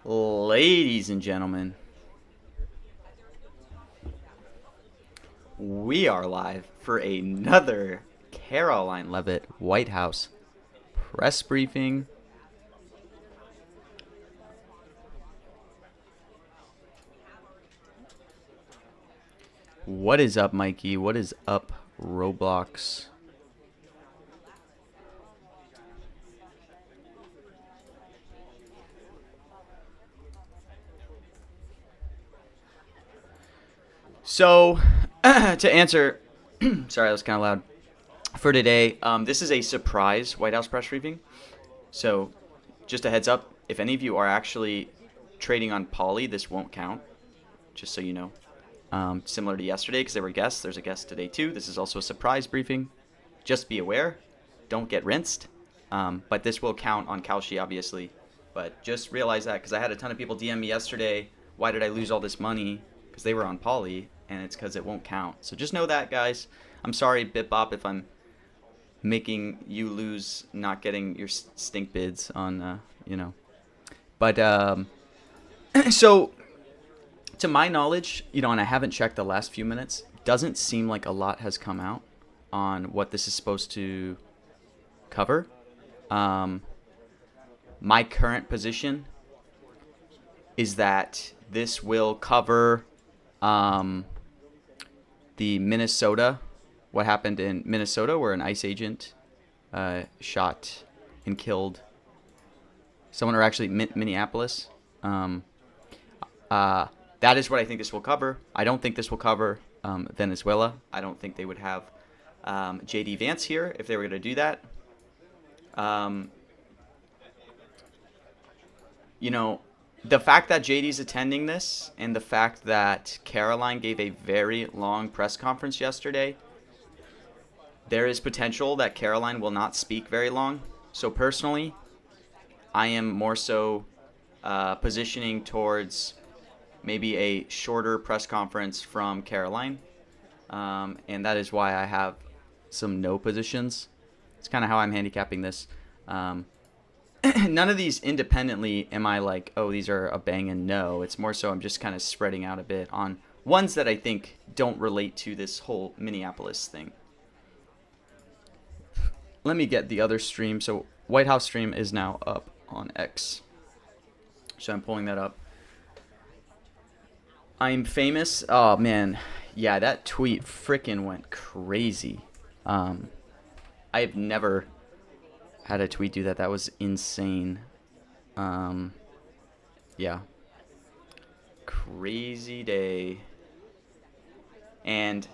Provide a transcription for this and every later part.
Ladies and gentlemen, we are live for another Caroline Leavitt White House press briefing. What is up, Mikey? What is up, Roblox? So, to answer, sorry, that was kind of loud. For today, this is a surprise White House press briefing. So, just a heads up, if any of you are actually trading on Poly, this won't count, just so you know. Similar to yesterday, because there were guests. There's a guest today, too. This is also a surprise briefing. Just be aware. Don't get rinsed. But this will count on Kalshi, obviously. But just realize that, because I had a ton of people DM me yesterday, why did I lose all this money? Because they were on Poly, and it's because it won't count. So just know that, guys. I'm sorry, BitBop, if I'm making you lose not getting your stink bids on, But, so, to my knowledge, and I haven't checked the last few minutes, doesn't seem like a lot has come out on what this is supposed to cover. My current position is that this will cover the Minnesota, what happened in Minnesota, where an ICE agent shot and killed someone, or actually Minneapolis. That is what I think this will cover. I don't think this will cover Venezuela. I don't think they would have J.D. Vance here if they were going to do that. The fact that JD's attending this and the fact that Caroline gave a very long press conference yesterday, there is potential that Caroline will not speak very long. So personally, I am more so positioning towards maybe a shorter press conference from Caroline. And that is why I have some no positions. It's kind of how I'm handicapping this. None of these independently am I like, oh, these are a bang and no. It's more so I'm just kind of spreading out a bit on ones that I think don't relate to this whole Minneapolis thing. Let me get the other stream. So White House stream is now up on X. So I'm pulling that up. I'm famous. Oh, man. Yeah, that tweet freaking went crazy. I've never had a tweet do that. That was insane. Yeah. Crazy day. And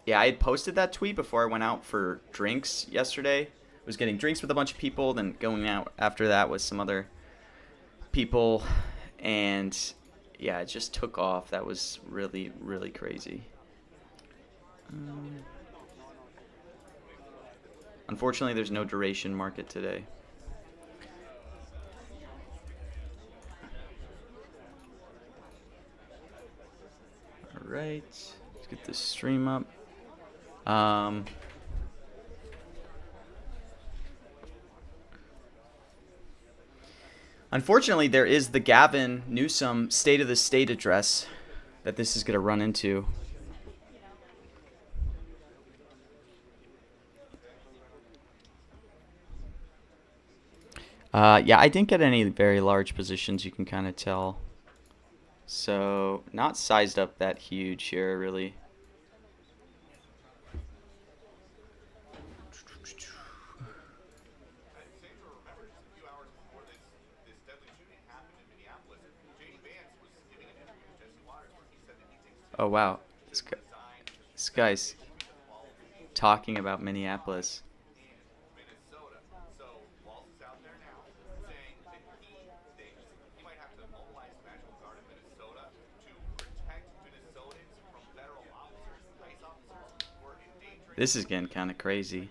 yeah, I had posted that tweet before I went out for drinks yesterday. I was getting drinks with a bunch of people, then going out after that with some other people. And yeah, it just took off. That was really, really crazy. Unfortunately, there's no duration market today. All right, let's get this stream up. Unfortunately, there is the Gavin Newsom State of the State address that this is going to run into. Yeah, I didn't get any very large positions, you can kind of tell. So, not sized up that huge here, really. Oh, wow. This guy's talking about Minneapolis. This is getting kind of crazy.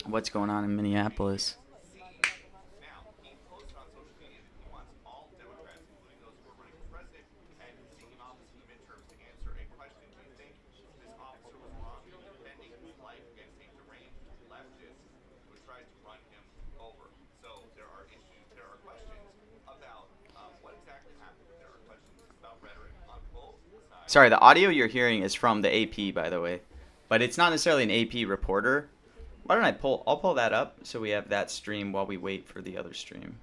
What's going on in Minneapolis? Sorry, the audio you're hearing is from the AP, by the way, but it's not necessarily an AP reporter. Why don't I pull? I'll pull that up so we have that stream while we wait for the other stream.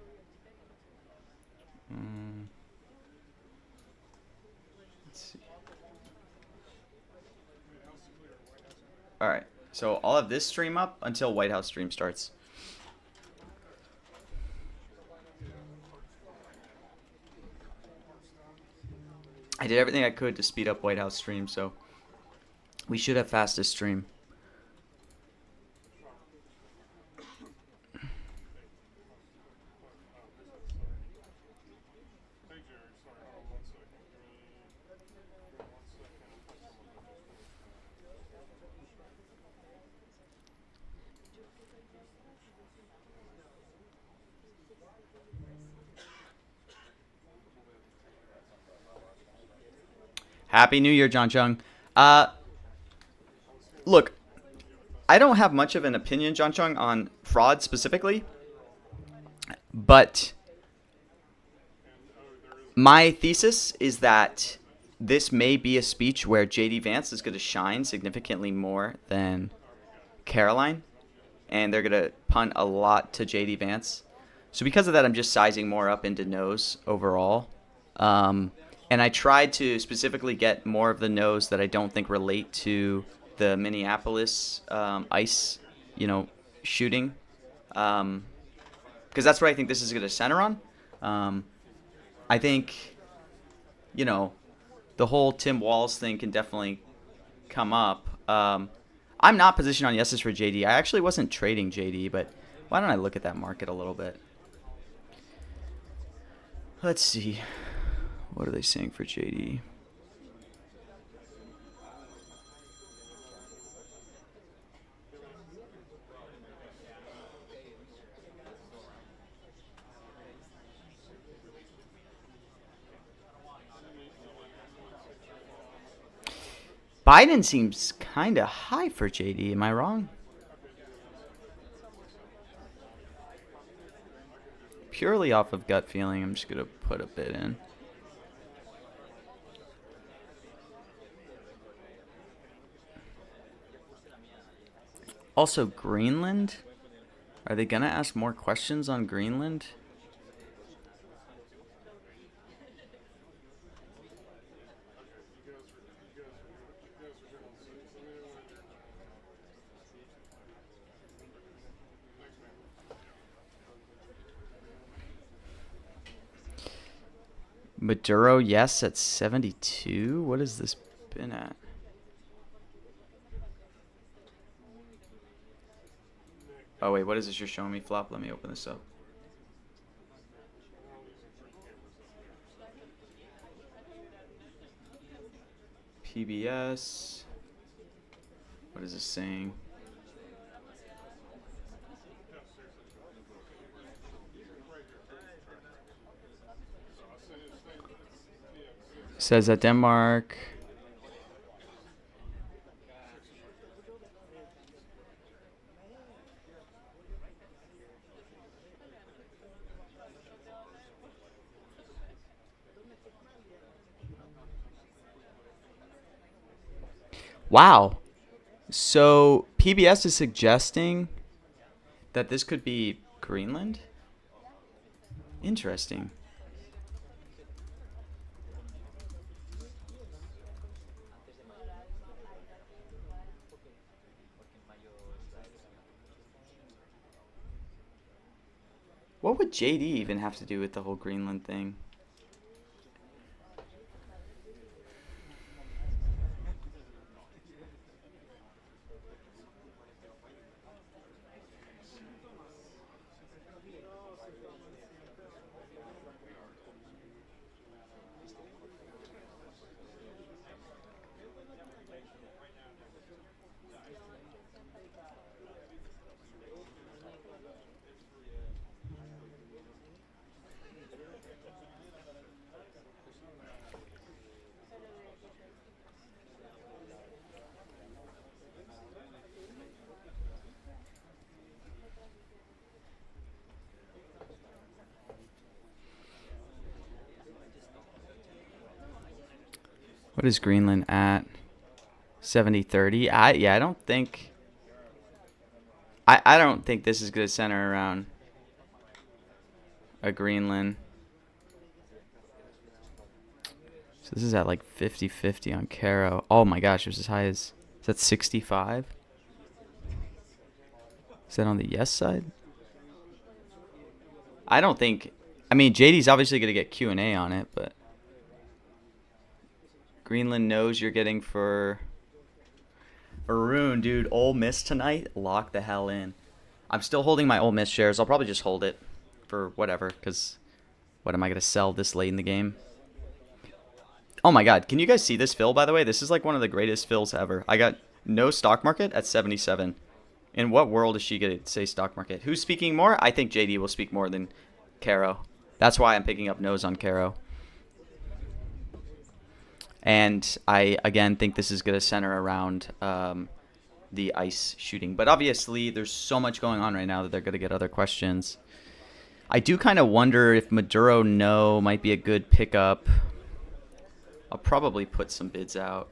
Let's see. All right, so I'll have this stream up until White House stream starts. I did everything I could to speed up White House stream, so we should have fastest stream. Happy New Year, John Chung. Look, I don't have much of an opinion, John Chung, on fraud specifically, but my thesis is that this may be a speech where J.D. Vance is going to shine significantly more than Caroline, and they're going to punt a lot to J.D. Vance. So because of that, I'm just sizing more up into no's overall. And I tried to specifically get more of the no's that I don't think relate to the Minneapolis ICE, shooting, because that's what I think this is going to center on. I think, the whole Tim Walz thing can definitely come up. I'm not positioned on yeses for JD. I actually wasn't trading JD, but why don't I look at that market a little bit? Let's see. What are they saying for JD? Biden seems kind of high for JD. Am I wrong? Purely off of gut feeling, I'm just going to put a bid in. Also, Greenland? Are they going to ask more questions on Greenland? Maduro, yes, at 72? What has this been at? Oh, wait, what is this you're showing me, Flop? Let me open this up. PBS. What is this saying? Says that Denmark. Wow. So PBS is suggesting that this could be Greenland? Interesting. What would JD even have to do with the whole Greenland thing? What is Greenland at? 70-30. Yeah, I don't think. I don't think this is gonna center around a Greenland. So this is at like 50-50 on Caro. Oh my gosh, it was as high as, is that 65? Is that on the yes side? I don't think, I mean, JD's obviously going to get Q&A on it, but Greenland knows you're getting for Varun, dude. Ole Miss tonight, lock the hell in. I'm still holding my Ole Miss shares. I'll probably just hold it for whatever, because what am I going to sell this late in the game? Oh my god, can you guys see this fill, by the way? This is like one of the greatest fills ever. I got no stock market at 77. In what world is she going to say stock market? Who's speaking more? I think JD will speak more than Caro. That's why I'm picking up nose on Caro. And I, again, think this is going to center around the ice shooting. But obviously, there's so much going on right now that they're going to get other questions. I do kind of wonder if Maduro no might be a good pickup. I'll probably put some bids out.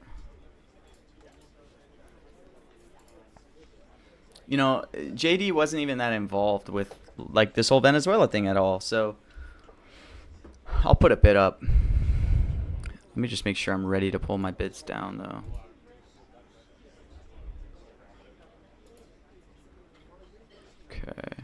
You know, JD wasn't even that involved with like this whole Venezuela thing at all. So I'll put a bid up. Let me just make sure I'm ready to pull my bids down though. Okay.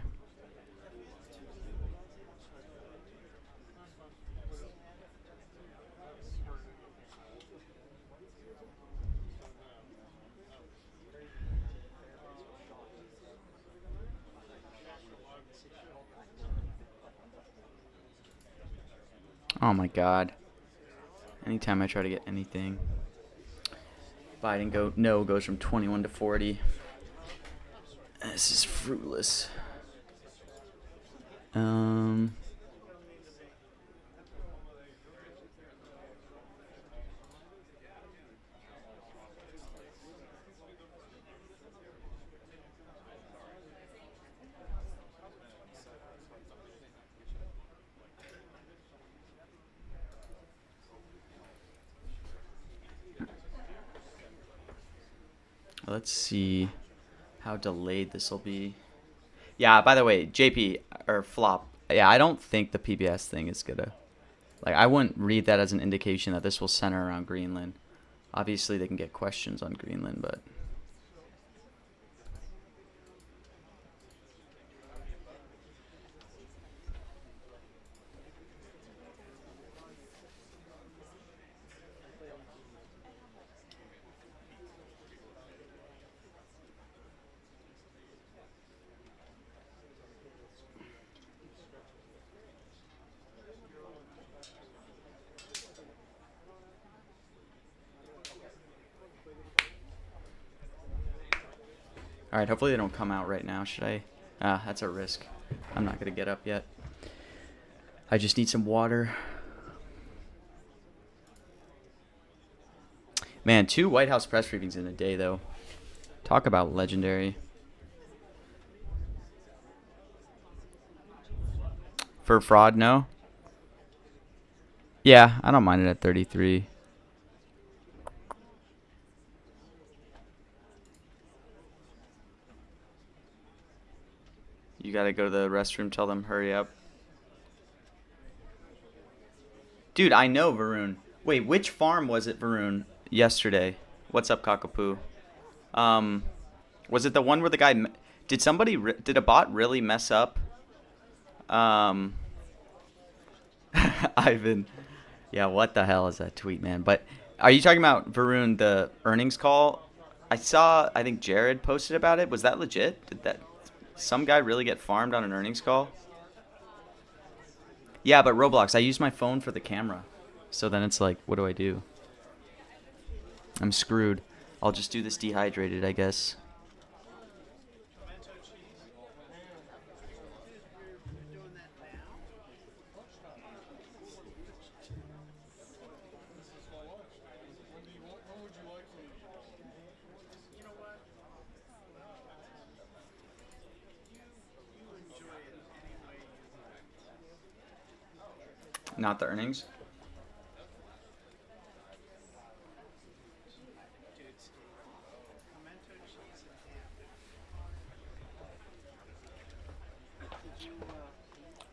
Oh my god. Anytime I try to get anything. Biden goes from 21 to 40. This is fruitless. Let's see how delayed this will be. Yeah, by the way, JP or Flop. Yeah, I don't think the PBS thing is gonna. Like, I wouldn't read that as an indication that this will center around Greenland. Obviously, they can get questions on Greenland, but. All right, hopefully they don't come out right now. Should I? That's a risk. I'm not going to get up yet. I just need some water. Man, 2 White House press briefings in a day, though. Talk about legendary. For fraud, no? Yeah, I don't mind it at 33. You gotta go to the restroom, tell them hurry up. Dude, I know, Varun. Wait, which farm was it, Varun, yesterday? What's up, Cockapoo? Was it the one where the guy... Did a bot really mess up? Ivan. Yeah, what the hell is that tweet, man? But are you talking about, Varun, the earnings call? I think Jared posted about it. Was that legit? Did some guy really get farmed on an earnings call? Yeah, but Roblox, I use my phone for the camera. So then it's like, what do I do? I'm screwed. I'll just do this dehydrated, I guess. Not the earnings.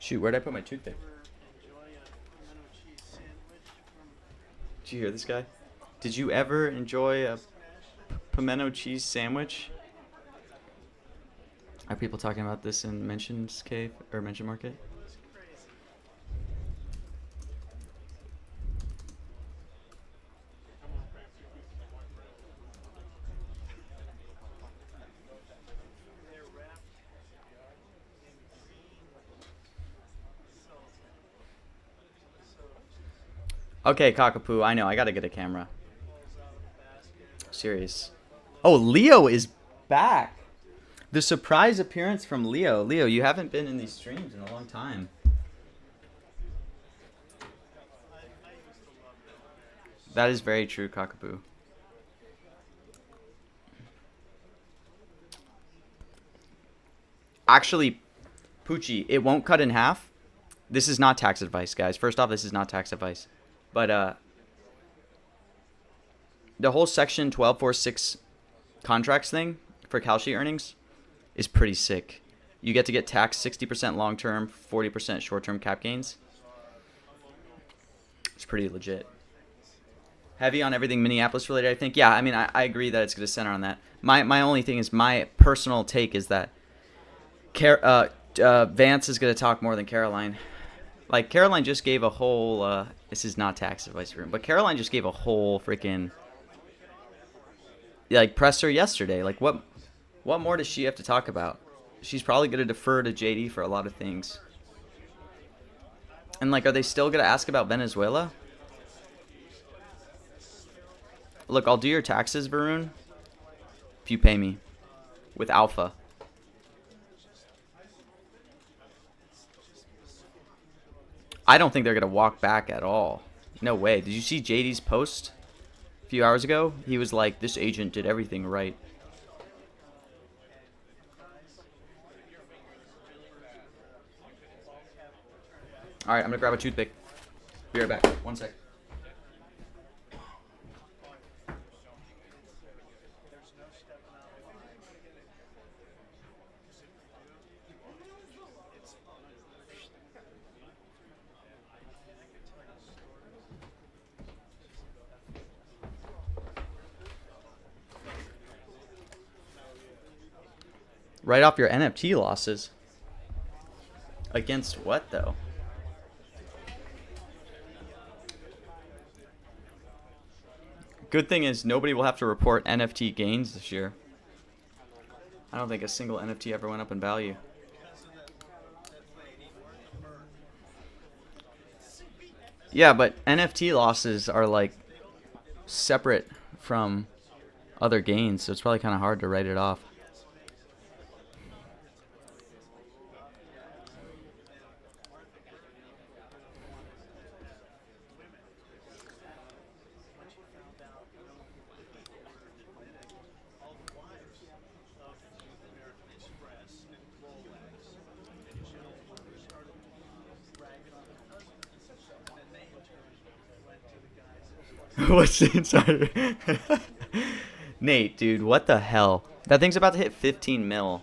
Shoot, where'd I put my toothpick? Did you hear this guy? Did you ever enjoy a pimento cheese sandwich? Are people talking about this in Mentions Cave or Mention Market? Okay, Cockapoo, I know, I gotta get a camera. Serious. Oh, Leo is back. The surprise appearance from Leo. Leo, you haven't been in these streams in a long time. That is very true, Cockapoo. Actually, Poochie, it won't cut in half. This is not tax advice, guys. First off, this is not tax advice. But the whole section 1246 contracts thing for Kalshi earnings is pretty sick. You get to get taxed 60% long-term, 40% short-term cap gains. It's pretty legit. Heavy on everything Minneapolis related, I think. Yeah, I mean, I agree that it's going to center on that. My only thing is, my personal take is that Vance is going to talk more than Caroline. Like, Caroline just gave a whole, this is not tax advice room, but Caroline just gave a whole freaking, like, presser yesterday. Like, what more does she have to talk about? She's probably going to defer to JD for a lot of things. And, like, are they still going to ask about Venezuela? Look, I'll do your taxes, Varun, if you pay me with Alpha. I don't think they're going to walk back at all. No way. Did you see JD's post a few hours ago? He was like, this agent did everything right. All right, I'm going to grab a toothpick. Be right back. 1 sec. Write off your NFT losses. Against what, though? Good thing is nobody will have to report NFT gains this year. I don't think a single NFT ever went up in value. Yeah, but NFT losses are like separate from other gains, so it's probably kind of hard to write it off. What's the insider? Nate, dude, what the hell? That thing's about to hit 15 mil.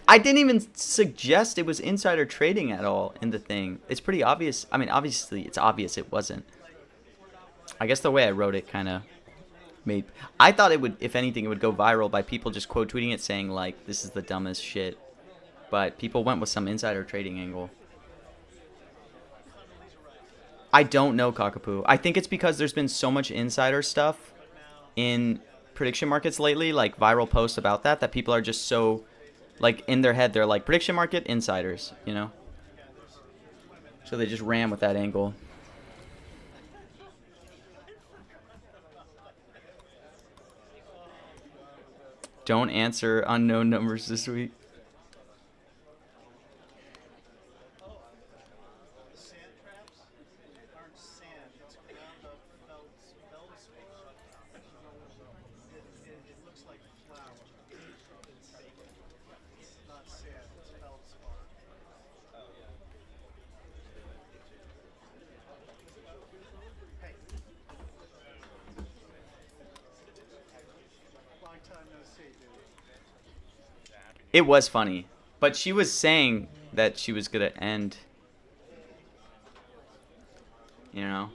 I didn't even suggest it was insider trading at all in the thing. It's pretty obvious. I mean, obviously, it's obvious it wasn't. I guess the way I wrote it kind of made... I thought it would, if anything, it would go viral by people just quote tweeting it saying, like, this is the dumbest shit. But people went with some insider trading angle. I don't know, Cockapoo. I think it's because there's been so much insider stuff in prediction markets lately, like viral posts about that people are just so, like, in their head, they're like, prediction market insiders, you know? So they just ran with that angle. Don't answer unknown numbers this week. It was funny, but she was saying that she was gonna end. You know.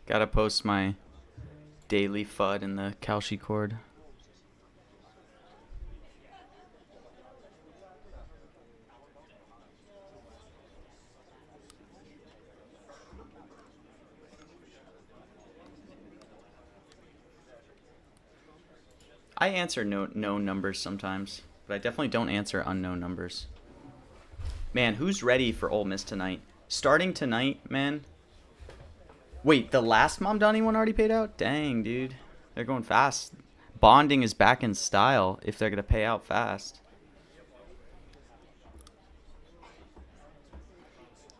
Gotta post my daily FUD in the Kalshi cord. I answer known numbers sometimes, but I definitely don't answer unknown numbers. Man, who's ready for Ole Miss tonight? Starting tonight, man. Wait, the last Mamdani one already paid out? Dang, dude. They're going fast. Bonding is back in style if they're going to pay out fast.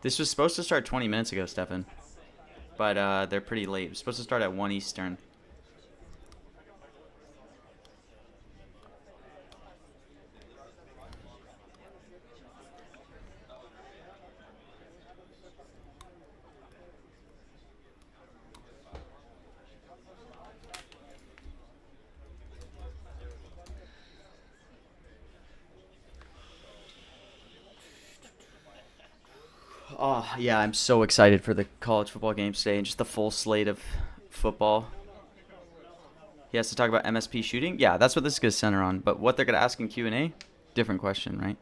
This was supposed to start 20 minutes ago, Stefan. But they're pretty late. It was supposed to start at 1 Eastern. Oh, yeah, I'm so excited for the college football games today and just the full slate of football. He has to talk about MSP shooting. Yeah, that's what this is going to center on. But what they're going to ask in Q&A, different question, right?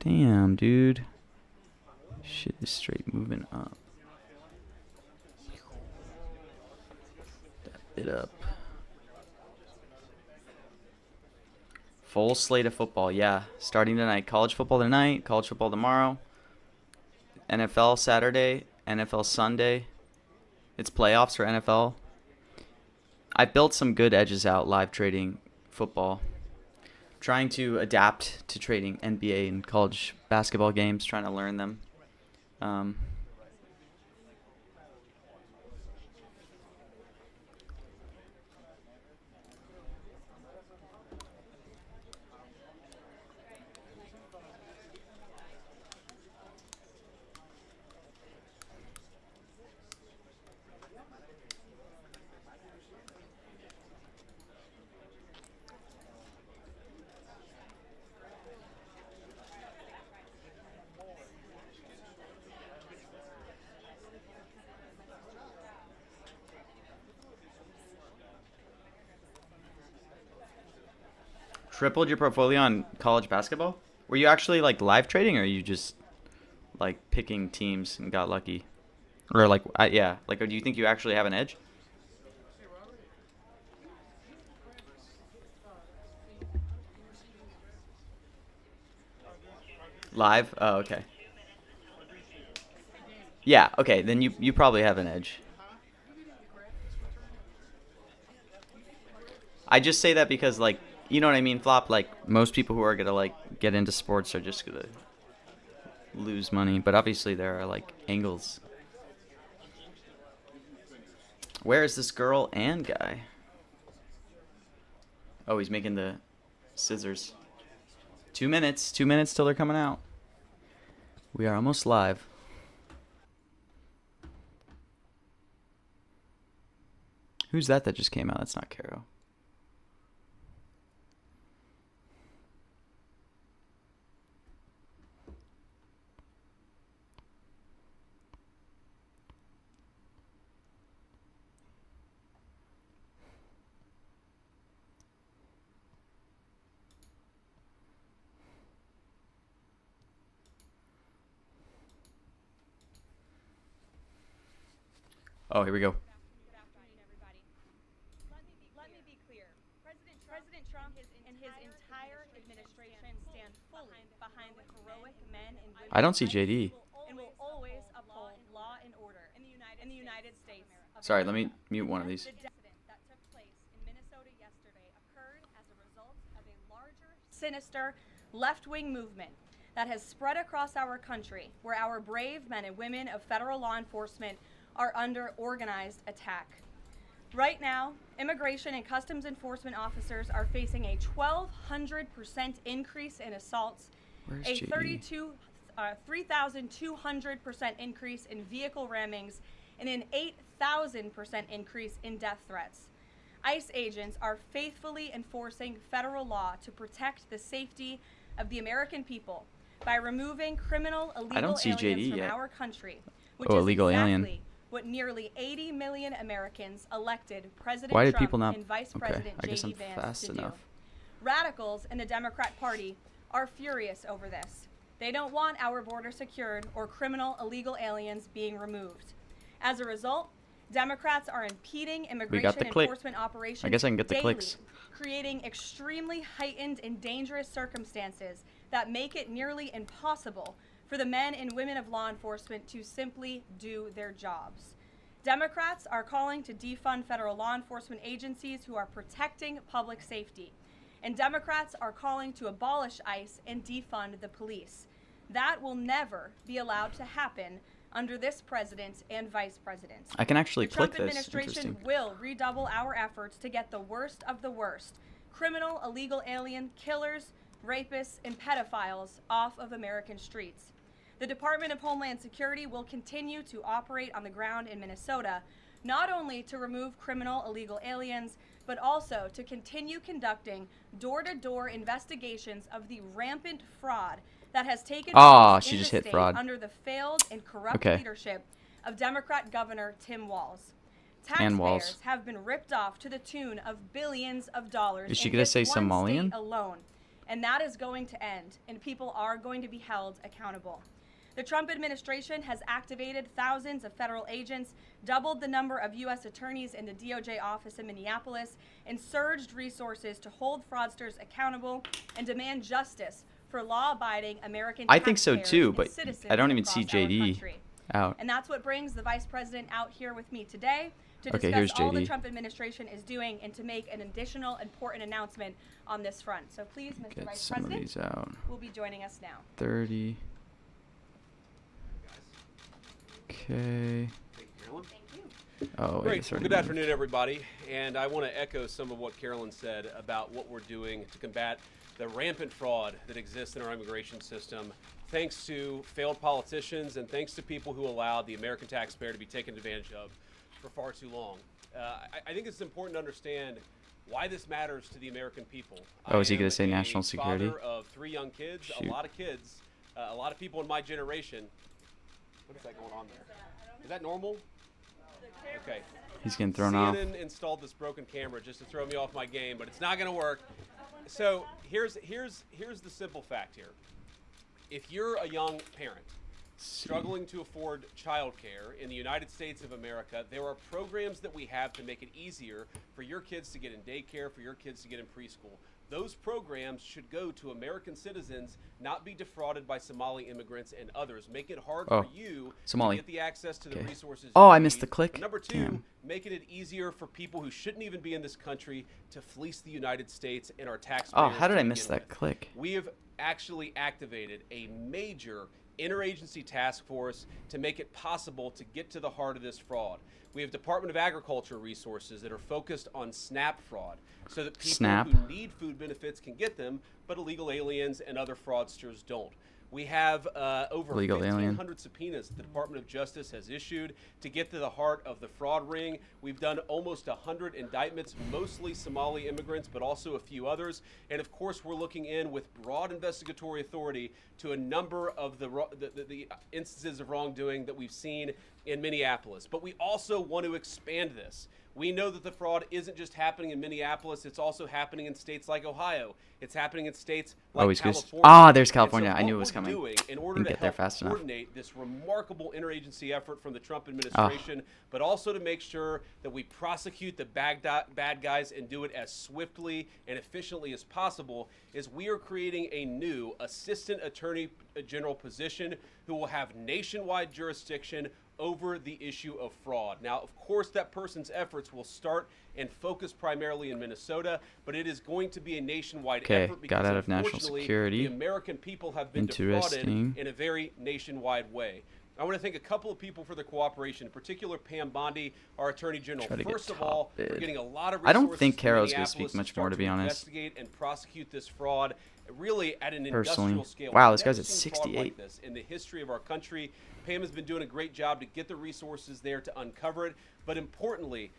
Damn, dude. Shit is straight moving up. That bit up. Full slate of football, yeah. Starting tonight. College football tonight, college football tomorrow. NFL Saturday, NFL Sunday. It's playoffs for NFL. I built some good edges out live trading football. Trying to adapt to trading NBA and college basketball games, trying to learn them. Tripled your portfolio on college basketball? Were you actually like live trading, or are you just like picking teams and got lucky? Or like, yeah, like, do you think you actually have an edge? Live? Oh, okay. Yeah, okay, then you probably have an edge. I just say that because, like, you know what I mean, Flop? Like, most people who are going to, like, get into sports are just going to lose money. But obviously there are, like, angles. Where is this girl and guy? Oh, he's making the scissors. 2 minutes. 2 minutes till they're coming out. We are almost live. Who's that just came out? That's not Caro. Oh, here we go. Good afternoon, everybody. Let me be clear. President Trump and his entire administration stand fully behind the heroic men and women I don't see of ICE JD. and will always uphold law and order in the United States of Sorry, let me America. mute one of these. The incident that took place in Minnesota yesterday occurred as a result of a larger, sinister left-wing movement that has spread across our country, where our brave men and women of federal law enforcement are under organized attack. Right now, immigration and customs enforcement officers are facing a 1,200% increase in assaults, Where's a JD? 3,200% increase in vehicle rammings, and an 8,000% increase in death threats. ICE agents are faithfully enforcing federal law to protect the safety of the American people by removing criminal illegal see aliens JD from yet. our country, which Oh, is illegal exactly alien. what nearly 80 million Americans elected President Why did Trump people not? and Vice Okay, President I guess I'm J.D. Vance fast to enough. do. Radicals in the Democrat Party are furious over this. They don't want our border secured or criminal illegal aliens being removed. As a result, Democrats are impeding immigration click. enforcement operations I guess I can get the daily, clicks. creating extremely heightened and dangerous circumstances that make it nearly impossible for the men and women of law enforcement to simply do their jobs. Democrats are calling to defund federal law enforcement agencies who are protecting public safety. And Democrats are calling to abolish ICE and defund the police. That will never be allowed to happen under this president and vice president. I can actually The Trump click this. administration Interesting. will redouble our efforts to get the worst of the worst, criminal illegal alien killers, rapists, and pedophiles off of American streets. The Department of Homeland Security will continue to operate on the ground in Minnesota, not only to remove criminal illegal aliens, but also to continue conducting door-to-door investigations of the rampant fraud that has taken place she in just the hit state fraud. under the failed and corrupt Okay. leadership of Democrat Governor Tim Walz. And Walz. Taxpayers have been ripped off to the tune of billions of dollars Is she in gonna this say one Somalian? state alone, and that is going to end, and people are going to be held accountable. The Trump administration has activated thousands of federal agents, doubled the number of U.S. attorneys in the DOJ office in Minneapolis, and surged resources to hold fraudsters accountable and demand justice for law-abiding American I think so taxpayers too, and but citizens I don't even see across our JD country. out. And that's what brings the vice president out here with me today to Okay, discuss here's all the JD. Trump administration is doing and to make an additional important announcement on this front. So please, Mr. Get Vice some of President, these out. will be joining us now. 30. Okay. Thank you. Oh, wait, Great. it's Well, already good moved. afternoon, everybody. And I want to echo some of what Carolyn said about what we're doing to combat the rampant fraud that exists in our immigration system, thanks to failed politicians and thanks to people who allowed the American taxpayer to be taken advantage of for far too long. I think it's important to understand why this matters to the American people. Oh, is he I am gonna say a national security? Father of 3 young kids, Shoot. a lot of kids, a lot of people in my generation. What is that going on there? Is that normal? Okay. He's getting thrown off. CNN installed this broken camera just to throw me off my game, but it's not going to work. So here's the simple fact here. If you're a young parent struggling to afford childcare in the United States of America, there are programs that we have to make it easier for your kids to get in daycare, for your kids to get in preschool. Those programs should go to American citizens, not be defrauded by Somali immigrants and others. Make it hard Oh, for you Somali. to get the access to the Okay. resources. Oh, you I missed need. the click. But number 2, Damn. making it easier for people who shouldn't even be in this country to fleece the United States and our taxpayers. Oh, how did to I miss begin that with. click? We have actually activated a major interagency task force to make it possible to get to the heart of this fraud. We have Department of Agriculture resources that are focused on SNAP fraud so that people SNAP? who need food benefits can get them, but illegal aliens and other fraudsters don't. We have over Illegal alien. 1,500 subpoenas the Department of Justice has issued to get to the heart of the fraud ring. We've done almost 100 indictments, mostly Somali immigrants, but also a few others. And of course, we're looking in with broad investigatory authority to a number of the instances of wrongdoing that we've seen in Minneapolis, but we also want to expand this. We know that the fraud isn't just happening in Minneapolis, it's also happening in states like Ohio. It's happening in states like he's good. California. Ah, there's And so California. I what knew it was we're coming. doing in order Didn't to get there help fast enough. coordinate this remarkable interagency effort from the Trump administration, but also to make sure that we prosecute the bad guys and do it as swiftly and efficiently as possible, is we are creating a new Assistant Attorney General position who will have nationwide jurisdiction over the issue of fraud. Now, of course, that person's efforts will start and focus primarily in Minnesota, but it is going to be a nationwide Okay, effort because got out of national unfortunately, security. the American people have been Interesting. defrauded in a very nationwide way. I want to thank a couple of people for their cooperation, in particular Pam Bondi, our Attorney General. Try to get First of top all, bid. we're getting a lot of I don't resources think from Carol's gonna Minneapolis speak much start more, to be honest. investigate and prosecute this fraud really at an Personally. industrial scale. Wow, We've this guy's never at seen fraud 68. like this in the history of our country. Pam has been doing a great job to get the resources there to uncover it, but importantly,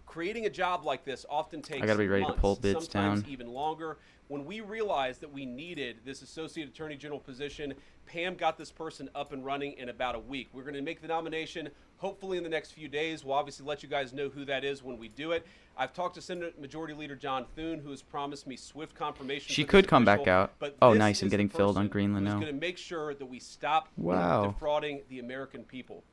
creating a job like this often takes gotta be ready to months, pull bids sometimes down. even longer. When we realized that we needed this Associate Attorney General position, Pam got this person up and running in about a week. We're going to make the nomination hopefully in the next few days. We'll obviously let you guys know who that is when we do it. I've talked to Senate Majority Leader John Thune, who has promised me swift confirmation. She for could this come back official, out. but Oh, this nice, I'm is the getting filled on person Greenland who's now. going to make sure that we stop Wow. defrauding the American people.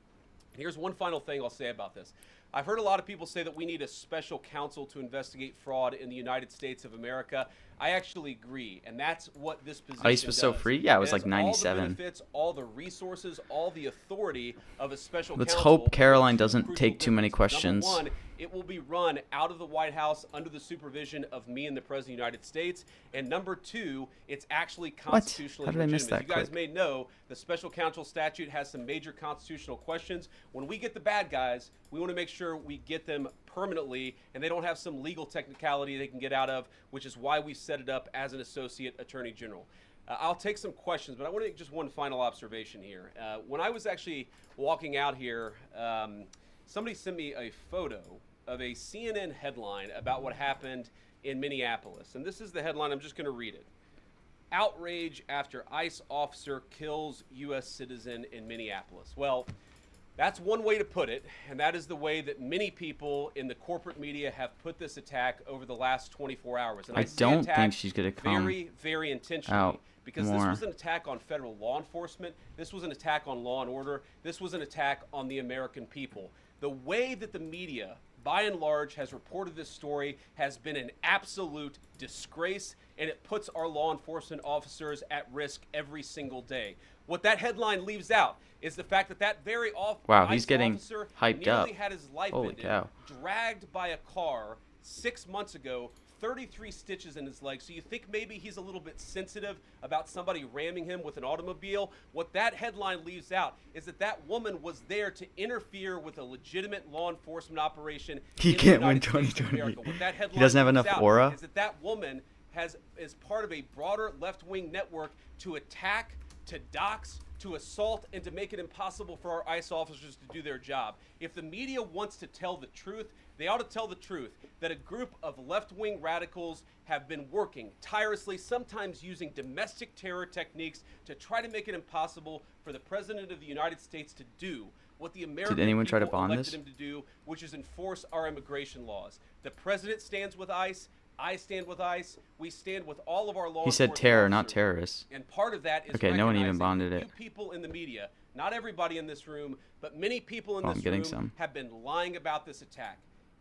And here's one final thing I'll say about this. I've heard a lot of people say that we need a special counsel to investigate fraud in the United States of America. I actually agree, and that's what this position ICE was so does. free? Yeah, it was has like 97. all the benefits, all the resources, all the authority of a special Let's counsel. hope Caroline with two doesn't crucial take too many differences. questions. Number one, it will be run out of the White House under the supervision of me and the President of the United States. And number two, it's actually constitutionally How did I miss legitimate. that You guys quick? may know the special counsel statute has some major constitutional questions. When we get the bad guys, we want to make sure we get them permanently and they don't have some legal technicality they can get out of, which is why we set it up as an Associate Attorney General. I'll take some questions, but I want to make just one final observation here. When I was actually walking out here, somebody sent me a photo of a CNN headline about what happened in Minneapolis. And this is the headline. I'm just going to read it. Outrage after ICE officer kills U.S. citizen in Minneapolis. Well, that's one way to put it, and that is the way that many people in the corporate media have put this attack over the last 24 hours. And I say don't attack think she's gonna come very, very intentionally, out because more. this was an attack on federal law enforcement. This was an attack on law and order. This was an attack on the American people. The way that the media, by and large, has reported this story has been an absolute disgrace, and it puts our law enforcement officers at risk every single day. What that headline leaves out is the fact that that very Wow, he's ICE getting officer hyped nearly up. had his life Holy ended, cow. dragged by a car 6 months ago, 33 stitches in his leg. So you think maybe he's a little bit sensitive about somebody ramming him with an automobile? What that headline leaves out is that that woman was there to interfere with a legitimate law enforcement operation. He in the can't win United States of 2020. America. What that He headline doesn't have leaves enough out aura? Is that woman is part of a broader left-wing network to attack, to dox, to assault, and to make it impossible for our ICE officers to do their job. If the media wants to tell the truth, they ought to tell the truth that a group of left-wing radicals have been working tirelessly, sometimes using domestic terror techniques to try to make it impossible for the President of the United States to do what the American anyone try to people bond elected this? him to do, which is enforce our immigration laws. The President stands with ICE. I stand with ICE. We stand with all of our law He said enforcement terror, not officers. terrorists. And part of that is Okay, no one even recognizing bonded you it. people in the media, not everybody in this room, but many people in Oh, I'm this getting room some. have been lying about this attack.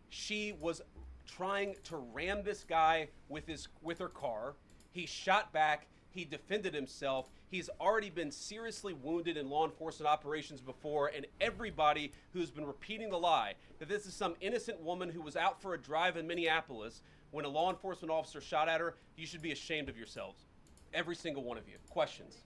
She was trying to ram this guy with her car. He shot back. He defended himself. He's already been seriously wounded in law enforcement operations before, and everybody who's been repeating the lie that this is some innocent woman who was out for a drive in Minneapolis when a law enforcement officer shot at her, you should be ashamed of yourselves. Every single one of you. Questions?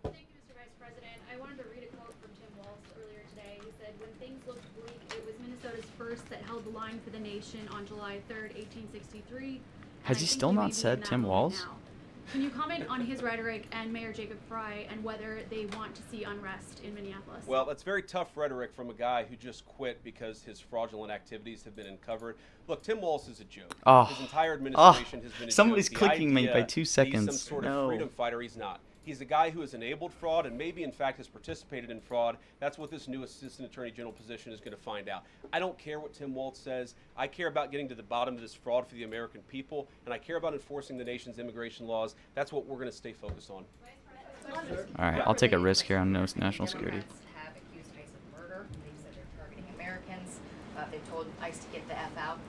Thank you, Mr. Vice President. I wanted to read a quote from Tim Walz earlier today. He said, "When things looked bleak, it was Minnesota's first that held the line for the nation on July 3rd, 1863. Has he still not said Tim Walz? Can you comment on his rhetoric and Mayor Jacob Frey and whether they want to see unrest in Minneapolis? Well, that's very tough rhetoric from a guy who just quit because his fraudulent activities have been uncovered. Look, Tim Walz is a joke. Oh. His entire administration has been a Somebody's joke. The clicking me idea by that 2 he's seconds. some sort No. of freedom fighter. He's not. He's a guy who has enabled fraud and maybe in fact has participated in fraud. That's what this new Assistant Attorney General position is going to find out. I don't care what Tim Walz says. I care about getting to the bottom of this fraud for the American people, and I care about enforcing the nation's immigration laws. That's what we're going to stay focused on. All right, I'll take a risk here on national security. Democrats have accused ICE of murder. They've said they're targeting Americans. They've told ICE to get the F out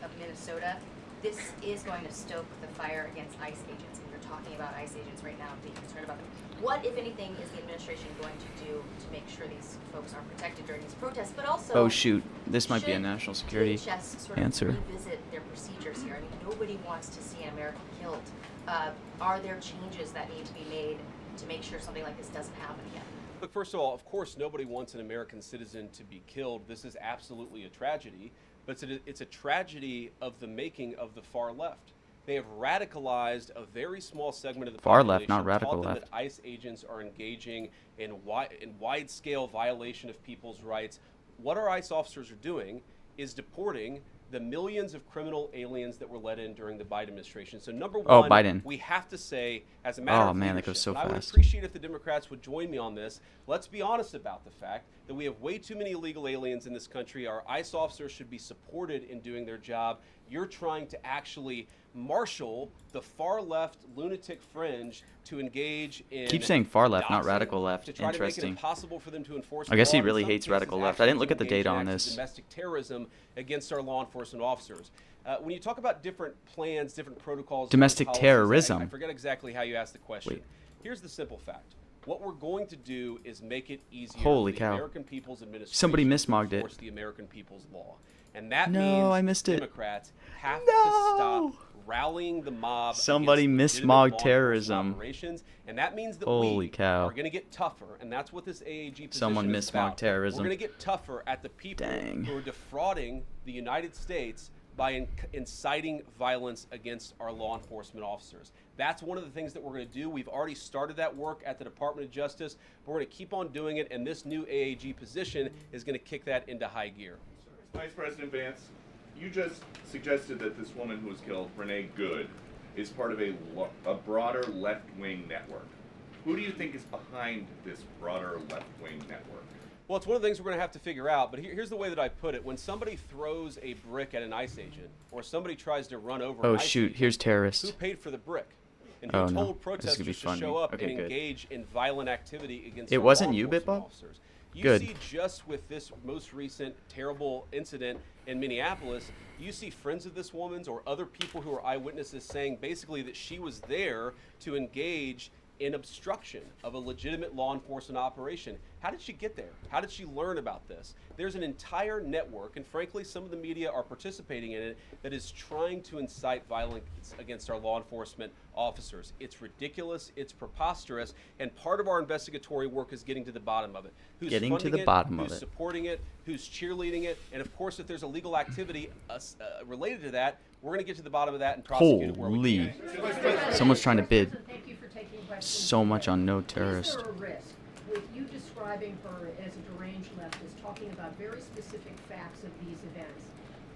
of Minnesota. This is going to stoke the fire against ICE agents, and you're talking about ICE agents right now, being concerned about them. What, if anything, is the administration going to do to make sure these folks are protected during these protests? But also, Oh shoot, this might be a should national security DHS sort answer. of revisit their procedures here? I mean, nobody wants to see an American killed. Are there changes that need to be made to make sure something like this doesn't happen again? Look, first of all, of course, nobody wants an American citizen to be killed. This is absolutely a tragedy, but it's a tragedy of the making of the far left. They have radicalized a very small segment of the Far population, left, not radical taught them left. that ICE agents are engaging in wide-scale violation of people's rights. What our ICE officers are doing is deporting the millions of criminal aliens that were let in during the Biden administration. So number Oh, one, Biden. we have to say, as a matter Oh, of man, that goes leadership, so and I would fast. appreciate if the Democrats would join me on this. Let's be honest about the fact that we have way too many illegal aliens in this country. Our ICE officers should be supported in doing their job. You're trying to actually marshal the far left lunatic fringe to engage in Keep saying far left, not doxing, radical left. to try to make it Interesting. impossible for them to enforce I guess he law, and in really some hates cases radical left. I actually didn't look to at the engage data in on acts of this. domestic terrorism against our law enforcement officers. When you talk about different plans, different protocols, Domestic different policies, terrorism. I forget exactly how you asked the question. Wait. Here's the simple fact. What we're going to do is make it easier Holy for the cow. American People's Administration Somebody to mismogged it. enforce the American people's law. And that No, means I missed it. Democrats have No. to stop rallying the mob. Somebody against legitimate mismogged law enforcement terrorism. Operations, and that means that Holy we cow. are going to get tougher, and that's what this AAG position Someone is mismogged about. terrorism. We're going to get tougher at the people Dang. who are defrauding the United States by inciting violence against our law enforcement officers. That's one of the things that we're going to do. We've already started that work at the Department of Justice, but we're going to keep on doing it, and this new AAG position is going to kick that into high gear. Vice President Vance, you just suggested that this woman who was killed, Renee Good, is part of a broader left-wing network. Who do you think is behind this broader left-wing network? Well, it's one of the things we're going to have to figure out, but here's the way that I put it. When somebody throws a brick at an ICE agent, or somebody tries to run over Oh an ICE shoot, agent, here's who terrorists. paid for the brick? And who Oh, no. told This is gonna be protesters to funny. show up Okay, and good. engage in violent activity against It our wasn't law you, enforcement Bitbob? officers? You Good. see just with this most recent terrible incident in Minneapolis, you see friends of this woman's or other people who are eyewitnesses saying basically that she was there to engage in obstruction of a legitimate law enforcement operation. How did she get there? How did she learn about this? There's an entire network, and frankly, some of the media are participating in it, that is trying to incite violence against our law enforcement officers. It's ridiculous, it's preposterous, and part of our investigatory work is getting to the bottom of it. Who's Getting to funding the it, bottom of who's it. supporting it, who's cheerleading it, and of course, if there's illegal activity related to that, we're going to get to the bottom of that and prosecute it where we Holy. can. Someone's trying to bid Thank you for taking questions. so much on no terrorist. Is there a risk with you describing her as a deranged leftist, talking about very specific facts of these events,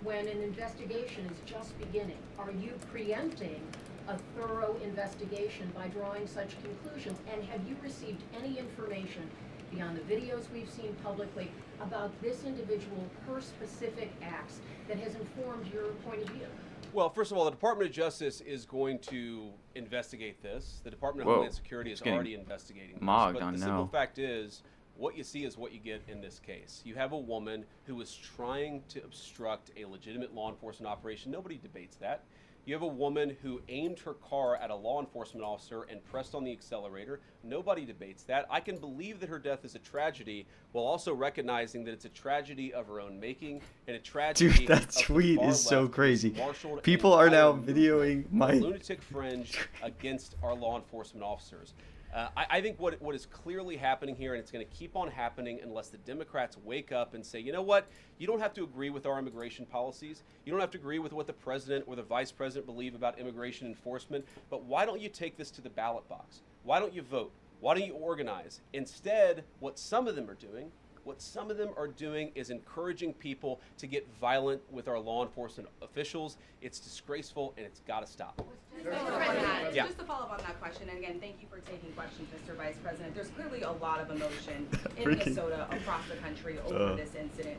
when an investigation is just beginning? Are you preempting a thorough investigation by drawing such conclusions? And have you received any information beyond the videos we've seen publicly about this individual, her specific acts, that has informed your point of view? Well, first of all, the Department of Justice is going to investigate this. The Department of Whoa. Homeland Security is It's getting already investigating this. mogged But on the simple no. fact is, what you see is what you get in this case. You have a woman who was trying to obstruct a legitimate law enforcement operation. Nobody debates that. You have a woman who aimed her car at a law enforcement officer and pressed on the accelerator. Nobody debates that. I can believe that her death is a tragedy while also recognizing that it's a tragedy of her own making and a tragedy Dude, that of the tweet far is so left who's crazy. marshaled an People are now entire videoing my lunatic fringe against our law enforcement officers. I think what is clearly happening here, and it's going to keep on happening unless the Democrats wake up and say, you know what, you don't have to agree with our immigration policies. You don't have to agree with what the president or the vice president believe about immigration enforcement, but why don't you take this to the ballot box? Why don't you vote? Why don't you organize? Instead, what some of them are doing What some of them are doing is encouraging people to get violent with our law enforcement officials. It's disgraceful, and it's got to stop. Mr. President, Yeah. just to follow up on that question, and again, thank you for taking questions, Mr. Vice President. There's clearly a lot of emotion in Minnesota, across the country, over this incident.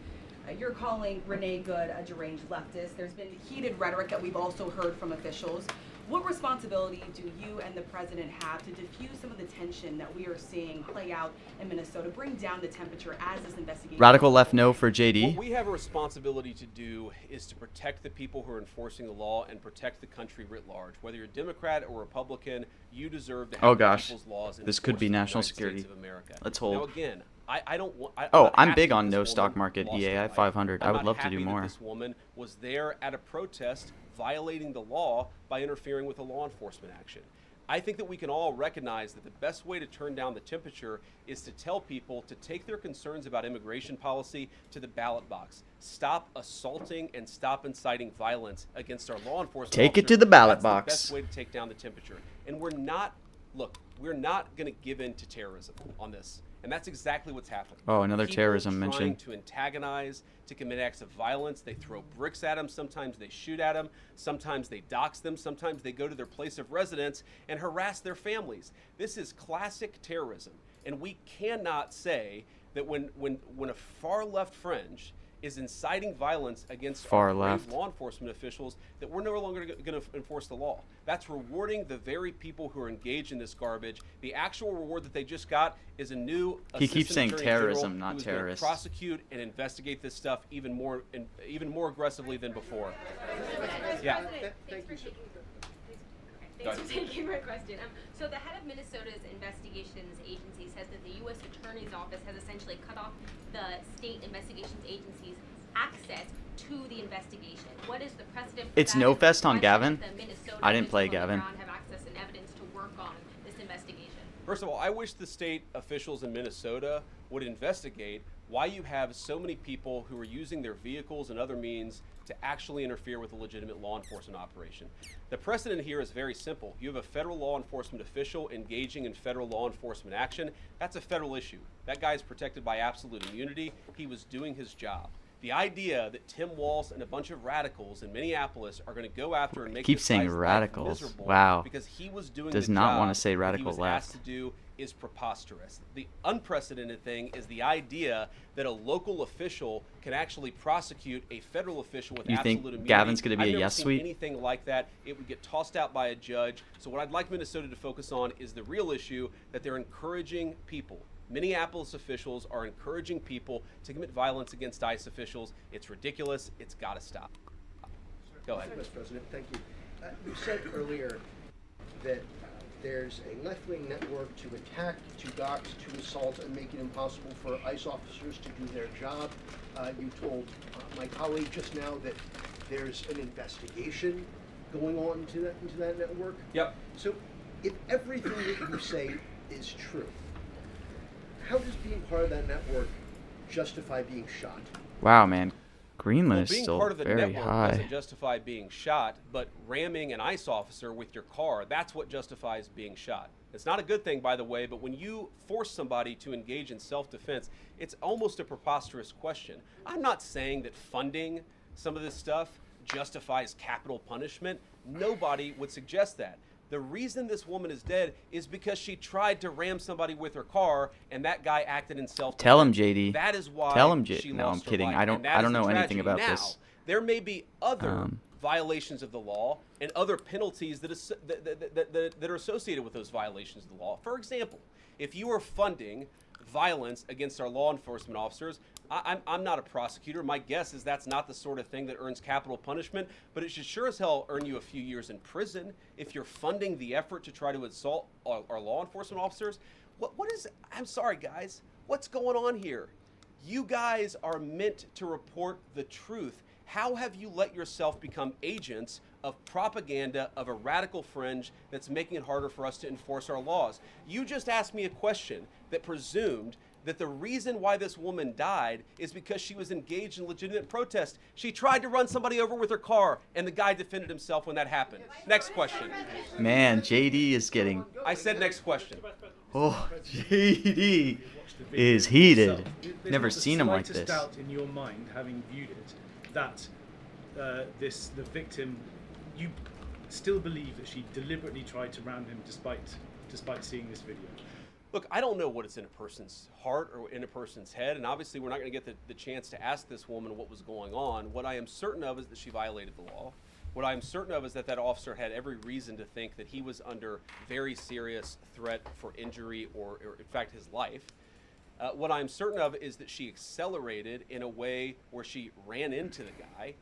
You're calling Renee Good a deranged leftist. There's been heated rhetoric that we've also heard from officials. What responsibility do you and the president have to diffuse some of the tension that we are seeing play out in Minnesota, bring down the temperature as this investigation? Radical left no for What JD. we have a responsibility to do is to protect the people who are enforcing the law and protect the country writ large. Whether you're Democrat or Republican, you deserve to have Oh, the gosh. people's laws This could be enforced in the national United security. States of America. Let's Now hold. again, I don't want. Oh, I'm not big happy on that no this stock woman market lost EA. her I have life. 500. I I'm would not love to happy do that more. This woman was there at a protest violating the law by interfering with a law enforcement action. I think that we can all recognize that the best way to turn down the temperature is to tell people to take their concerns about immigration policy to the ballot box. Stop assaulting and stop inciting violence against our law enforcement Take it officers. to the ballot That's box. The best way to take down the temperature. And we're not going to give in to terrorism on this. And that's exactly what's happening. Oh, another People terrorism trying mentioned. to antagonize, to commit acts of violence. They throw bricks at them. Sometimes they shoot at them. Sometimes they dox them. Sometimes they go to their place of residence and harass their families. This is classic terrorism. And we cannot say that when a far left fringe is inciting violence against Far our brave left. law enforcement officials that we're no longer going to enforce the law. That's rewarding the very people who are engaged in this garbage. The actual reward that they just got is a new He keeps assistant saying attorney terrorism, general not who's gonna terrorists. prosecute and investigate this stuff even more aggressively than before. Yeah. Thanks for taking my question. So the head of Minnesota's investigations agency says that the U.S. Attorney's Office has essentially cut off the state investigations agency's access to the investigation. What is the precedent for It's that, no and fest on why Gavin. shouldn't the Minnesota I didn't play officials on the Gavin. ground have access and evidence to work on this investigation? First of all, I wish the state officials in Minnesota would investigate why you have so many people who are using their vehicles and other means to actually interfere with a legitimate law enforcement operation. The precedent here is very simple. You have a federal law enforcement official engaging in federal law enforcement action. That's a federal issue. That guy is protected by absolute immunity. He was doing his job. The idea that Tim Walz and a bunch of radicals in Minneapolis are going to go after and make Keep this saying guy's life radicals. miserable Wow. because he was doing Does the not job wanna say that radical he was asked left. to do is preposterous. The unprecedented thing is the idea that a local official can actually prosecute a federal official with You absolute think immunity. Gavin's gonna be I've a never yes seen sweep? anything like that. It would get tossed out by a judge. So what I'd like Minnesota to focus on is the real issue that they're encouraging people. Minneapolis officials are encouraging people to commit violence against ICE officials. It's ridiculous. It's got to stop. Go ahead. Mr. President, thank you. You said earlier that there's a left-wing network to attack, to dox, to assault, and make it impossible for ICE officers to do their job. You told my colleague just now that there's an investigation going on into that network. Yep. So if everything that you say is true, how does being part of that network justify being shot? Wow, man. Greenland Well, is being still part of the very network high. doesn't justify being shot, but ramming an ICE officer with your car, that's what justifies being shot. It's not a good thing, by the way, but when you force somebody to engage in self-defense, it's almost a preposterous question. I'm not saying that funding some of this stuff justifies capital punishment. Nobody would suggest that. The reason this woman is dead is because she tried to ram somebody with her car, and that guy acted in self-defense. Tell him, JD. That is why Tell him, she No, I'm lost her kidding. life, I and don't. that I is don't the know anything tragedy. about Now, this. there may be other violations of the law and other penalties that are associated with those violations of the law. For example, if you are funding violence against our law enforcement officers, I'm not a prosecutor. My guess is that's not the sort of thing that earns capital punishment, but it should sure as hell earn you a few years in prison if you're funding the effort to try to assault our law enforcement officers. What is, I'm sorry, guys, what's going on here? You guys are meant to report the truth. How have you let yourself become agents of propaganda of a radical fringe that's making it harder for us to enforce our laws? You just asked me a question that presumed that the reason why this woman died is because she was engaged in legitimate protest. She tried to run somebody over with her car, and the guy defended himself when that happened. Next question. Man, JD is getting. I said next question. Oh, President, JD you watched the video is heated. yourself. There's Never not the seen him like slightest this. doubt in your mind, having viewed it, that the victim, you still believe that she deliberately tried to ram him despite seeing this video. Look, I don't know what is in a person's heart or in a person's head, and obviously we're not going to get the chance to ask this woman what was going on. What I am certain of is that she violated the law. What I'm certain of is that that officer had every reason to think that he was under very serious threat for injury or in fact, his life. What I'm certain of is that she accelerated in a way where she ran into the guy.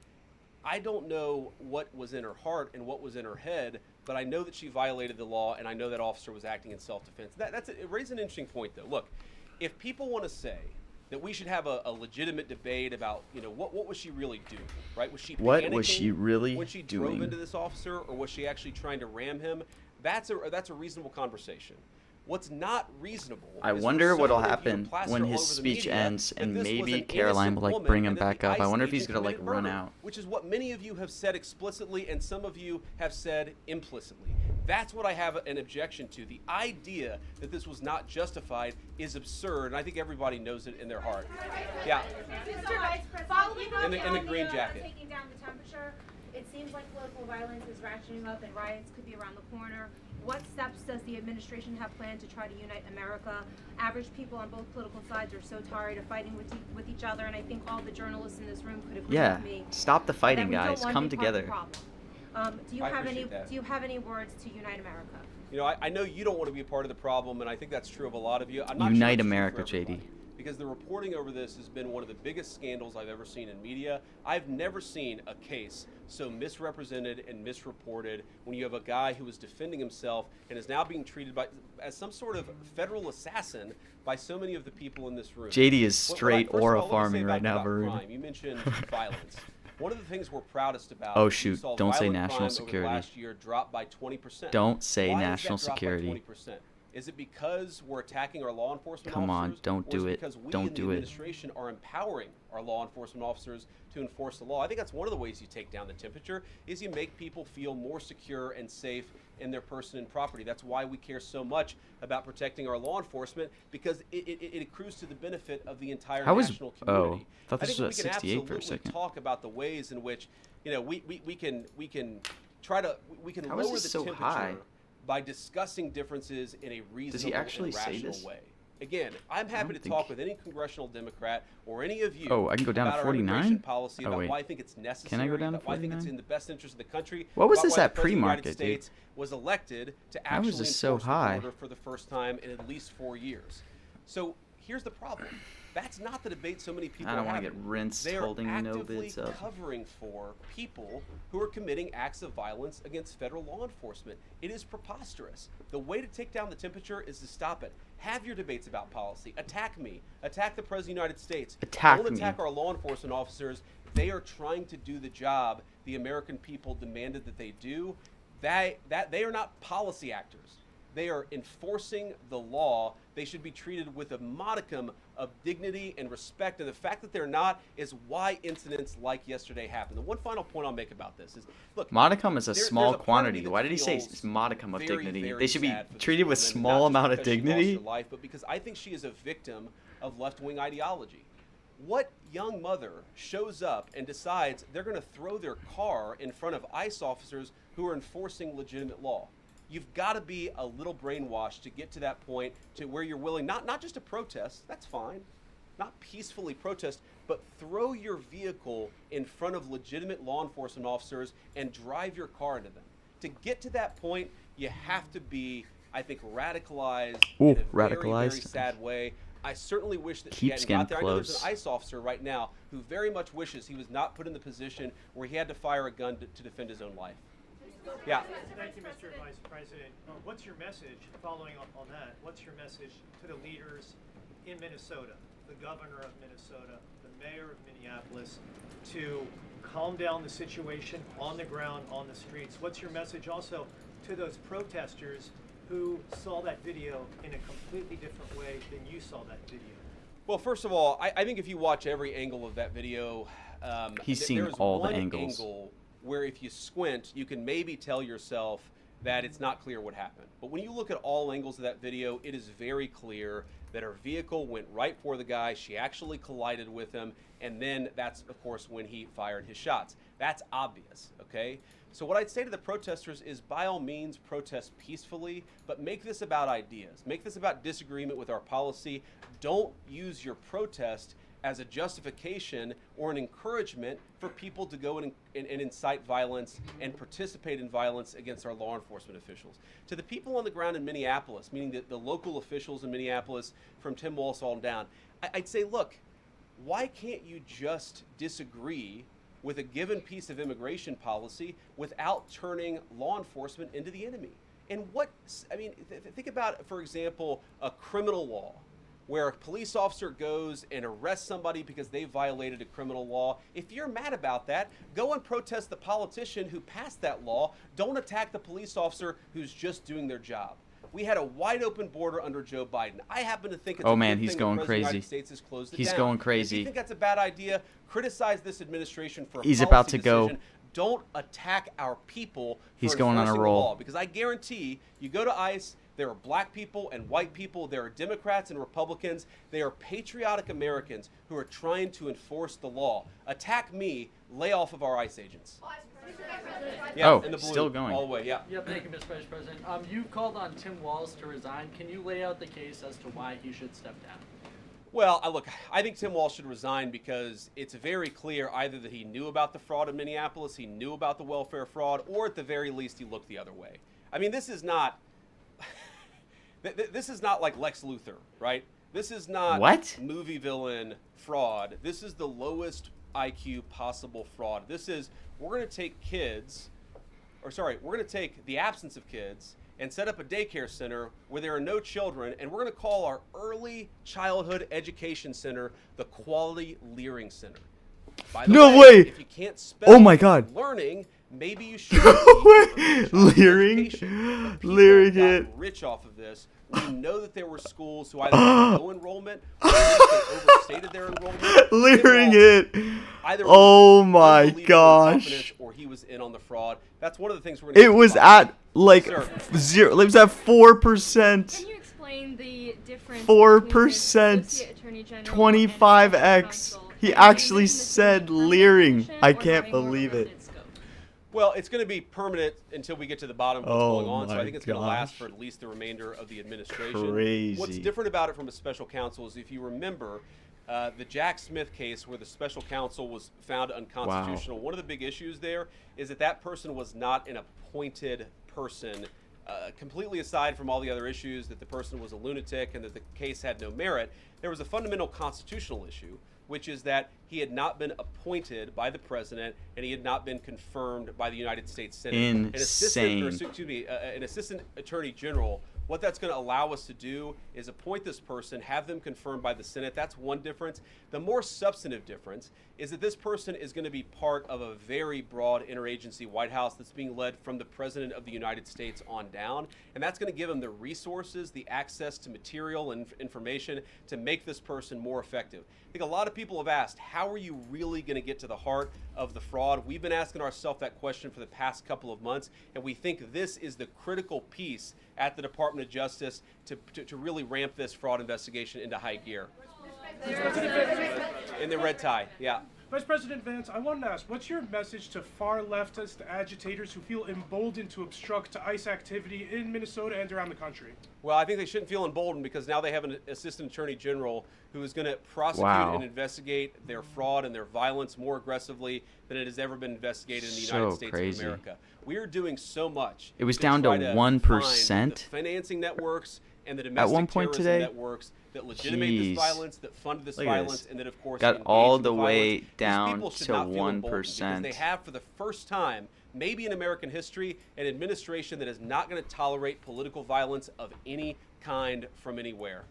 I don't know what was in her heart and what was in her head, but I know that she violated the law, and I know that officer was acting in self-defense. It raises an interesting point, though. Look, if people want to say that we should have a legitimate debate about, what was she really doing, right? Was she What was panicking she really when she drove doing? into this officer, or was she actually trying to ram him? That's a reasonable conversation. What's not reasonable. I is wonder for what'll someone to happen plaster when all his over the speech media ends that and this was maybe an Caroline will innocent like bring woman him and that back the up. I ICE wonder if he's agent gonna like committed run murder, out. which is what many of you have said explicitly and some of you have said implicitly. That's what I have an objection to. The idea that this was not justified is absurd, and I think everybody knows it in their heart. Yeah. Mr. Vice President, In the green jacket. Taking down the temperature, it seems like political violence is ratcheting up and riots could be around the corner. What steps does the administration have planned to try to unite America? Average people on both political sides are so tired of fighting with each other, and I think all the journalists in this room could agree Yeah, with me. stop the fighting, that we don't guys. wanna Come be part of the together. problem. Do you that. have any words to unite America? I know you don't want to be a part of the problem, and I think that's true of a lot of you. I'm not Unite sure it's true America, for everybody, JD. because the reporting over this has been one of the biggest scandals I've ever seen in media. I've never seen a case so misrepresented and misreported when you have a guy who was defending himself and is now being treated as some sort of federal assassin by so many of the people in this room. JD is What I- straight first of aura all, let me say farming about- right now, about Varun. crime. You mentioned violence. One of the things we're proudest about. Oh, is we shoot. saw Don't say violent national crime over the security. last year drop by 20%. Don't say Why national is that drop by security. 20%? Is it because we're attacking our law enforcement Come on, officers? don't or do is it. Because we Don't in do the it. administration are empowering our law enforcement officers to enforce the law. I think that's one of the ways you take down the temperature is you make people feel more secure and safe in their person and property. That's why we care so much about protecting our law enforcement, because it accrues to the benefit of the entire How was- national oh, community. I thought this think was we at can 68 for a absolutely second. talk about the ways in which we can try to How lower is the this so temperature high? by discussing differences in a reasonable Does he actually and say rational this? way. Again, I'm happy to don't talk think- with any congressional Democrat or any of you Oh, I can go down to about our 49? immigration policy, Oh, about wait. why I think it's necessary, Can I go down to about why I think it's 49? in the best interest of the country. What was about this why at the President of the United pre-market, dude? States was elected to How is actually this so enforce high? the border for the first time in at least 4 years. So here's the problem. That's not the debate so many people I don't want wanna to get rinsed They are holding no actively bids up. covering for people who are committing acts of violence against federal law enforcement. It is preposterous. The way to take down the temperature is to stop it. Have your debates about policy. Attack me. Attack the President of the United States. Attack Don't me. attack our law enforcement officers. They are trying to do the job the American people demanded that they do. They are not policy actors. They are enforcing the law. They should be treated with a modicum of dignity and respect. And the fact that they're not is why incidents like yesterday happened. The one final point I'll make about this is, look, Modicum is a there's small a part of me quantity. that Why did he say feels it's modicum of very, dignity? very They should be sad for this treated with woman, small not just amount of because she lost dignity. her life, but because I think she is a victim of left-wing ideology. What young mother shows up and decides they're going to throw their car in front of ICE officers who are enforcing legitimate law? You've got to be a little brainwashed to get to that point to where you're willing not just to protest, that's fine, not peacefully protest, but throw your vehicle in front of legitimate law enforcement officers and drive your car into them. To get to that point, you have to be, I think, radicalized Ooh, in a very, very radicalized. sad way. I certainly wish that Keep she hadn't skin got there. I know there's close. an ICE officer right now who very much wishes he was not put in the position where he had to fire a gun to defend his own life. Yeah. Thank you, Mr. Vice President. What's your message, following up on that, what's your message to the leaders in Minnesota, the governor of Minnesota, the mayor of Minneapolis, to calm down the situation on the ground, on the streets? What's your message also to those protesters who saw that video in a completely different way than you saw that video? Well, first of all, I think if you watch every angle of that video, He's seen there's all the one angles. angle where if you squint, you can maybe tell yourself that it's not clear what happened. But when you look at all angles of that video, it is very clear that her vehicle went right for the guy. She actually collided with him, and then that's, of course, when he fired his shots. That's obvious, okay? So what I'd say to the protesters is, by all means, protest peacefully, but make this about ideas. Make this about disagreement with our policy. Don't use your protest as a justification or an encouragement for people to go and incite violence and participate in violence against our law enforcement officials. To the people on the ground in Minneapolis, meaning the local officials in Minneapolis from Tim Walz on down, I'd say, look, why can't you just disagree with a given piece of immigration policy without turning law enforcement into the enemy? And think about, for example, a criminal law, where a police officer goes and arrests somebody because they violated a criminal law. If you're mad about that, go and protest the politician who passed that law. Don't attack the police officer who's just doing their job. We had a wide open border under Joe Biden. I happen to think it's Oh a man, good he's thing going the President of the crazy. United States has closed it He's down. going If crazy. you think that's a bad idea, criticize this administration for a He's policy about to go. decision. Don't attack our people. He's for going on a enforcing the roll. law, because I guarantee you go to ICE, there are black people and white people, there are Democrats and Republicans, they are patriotic Americans who are trying to enforce the law. Attack me, lay off of our ICE agents. Yeah, Oh, in the blue, still going. all the way, yeah. Yeah, thank you, Mr. Vice President. You called on Tim Walz to resign. Can you lay out the case as to why he should step down? Well, I think Tim Walz should resign because it's very clear either that he knew about the fraud in Minneapolis, he knew about the welfare fraud, or at the very least he looked the other way. I mean, this is not this is not like Lex Luthor, right? This is not What? movie villain fraud. This is the lowest IQ possible fraud. This is, we're going to take we're going to take the absence of kids and set up a daycare center where there are no children, and we're going to call our early childhood education center the Quality Leering Center. By the No way! If you can't spell Oh my God. learning, maybe you should. Leering it. Rich off of this. We know that there were schools who either had no enrollment or they overstated their enrollment. Leering it. Either Oh was my unbelievable gosh. confidence or he was in on the fraud. That's one of the things we're going to It was at like Sir. zero. It was at 4%. Can you explain the difference 4%. Associate Attorney General and 25x. Counsel? He Are you actually making this said a permanent leering. position I or can't having more of a believe it. limited scope? Well, it's going to be permanent until we get to the bottom of what's Oh going on. So I my think it's going to last gosh. for at least the remainder of the administration. Crazy. What's different about it from a special counsel is, if you remember, the Jack Smith case where the special counsel was found unconstitutional. One of the big issues there is that that person was not an appointed person. Completely aside from all the other issues, that the person was a lunatic and that the case had no merit, there was a fundamental constitutional issue, which is that he had not been appointed by the president and he had not been confirmed by the United States Senate. An assistant attorney general. What that's going to allow us to do is appoint this person, have them confirmed by the Senate. That's one difference. The more substantive difference is that this person is going to be part of a very broad interagency White House that's being led from the President of the United States on down. And that's going to give them the resources, the access to material and information to make this person more effective. I think a lot of people have asked, how are you really going to get to the heart of the fraud? We've been asking ourselves that question for the past couple of months, and we think this is the critical piece at the Department of Justice to really ramp this fraud investigation into high gear. In the red tie, yeah. Vice President Vance, I wanted to ask, what's your message to far leftist agitators who feel emboldened to obstruct ICE activity in Minnesota and around the country? Well, I think they shouldn't feel emboldened because now they have an assistant attorney general who is going to prosecute Wow. and investigate their fraud and their violence more aggressively than it has ever been investigated in the So United States crazy. of America. We are doing so much. It was down to try 1%? find the financing networks and the domestic At one point terrorism today? networks that legitimate Jeez. this violence, that fund this Look at violence, this. and that, of course, Got engage all in the way violence. These down people should to not feel emboldened 1%. because they have, for the first time, maybe in American history, an administration that is not going to tolerate political violence of any kind from anywhere.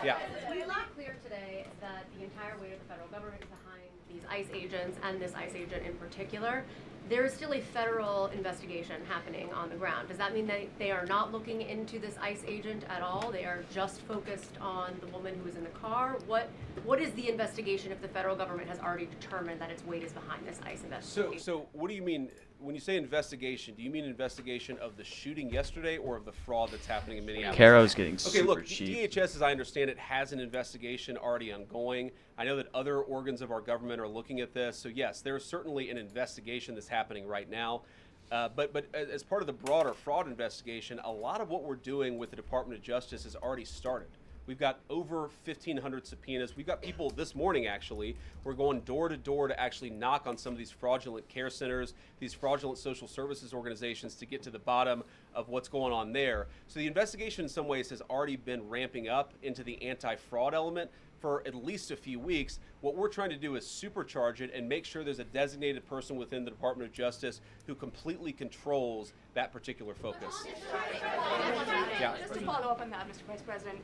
Yeah. We not clear today that the entire weight of the federal government is behind these ICE agents and this ICE agent in particular. There is still a federal investigation happening on the ground. Does that mean that they are not looking into this ICE agent at all? They are just focused on the woman who was in the car? What is the investigation if the federal government has already determined that its weight is behind this ICE investigation? So what do you mean when you say investigation, do you mean investigation of the shooting yesterday or of the fraud that's happening in Minneapolis? Caro's getting Okay, super look, cheap. DHS, as I understand it, has an investigation already ongoing. I know that other organs of our government are looking at this. So yes, there is certainly an investigation that's happening right now. But as part of the broader fraud investigation, a lot of what we're doing with the Department of Justice has already started. We've got over 1,500 subpoenas. We've got people this morning, actually. We're going door to door to actually knock on some of these fraudulent care centers, these fraudulent social services organizations to get to the bottom of what's going on there. So the investigation in some ways has already been ramping up into the anti-fraud element for at least a few weeks. What we're trying to do is supercharge it and make sure there's a designated person within the Department of Justice who completely controls that particular focus. Yeah. Just to follow up on that, Mr. Vice President,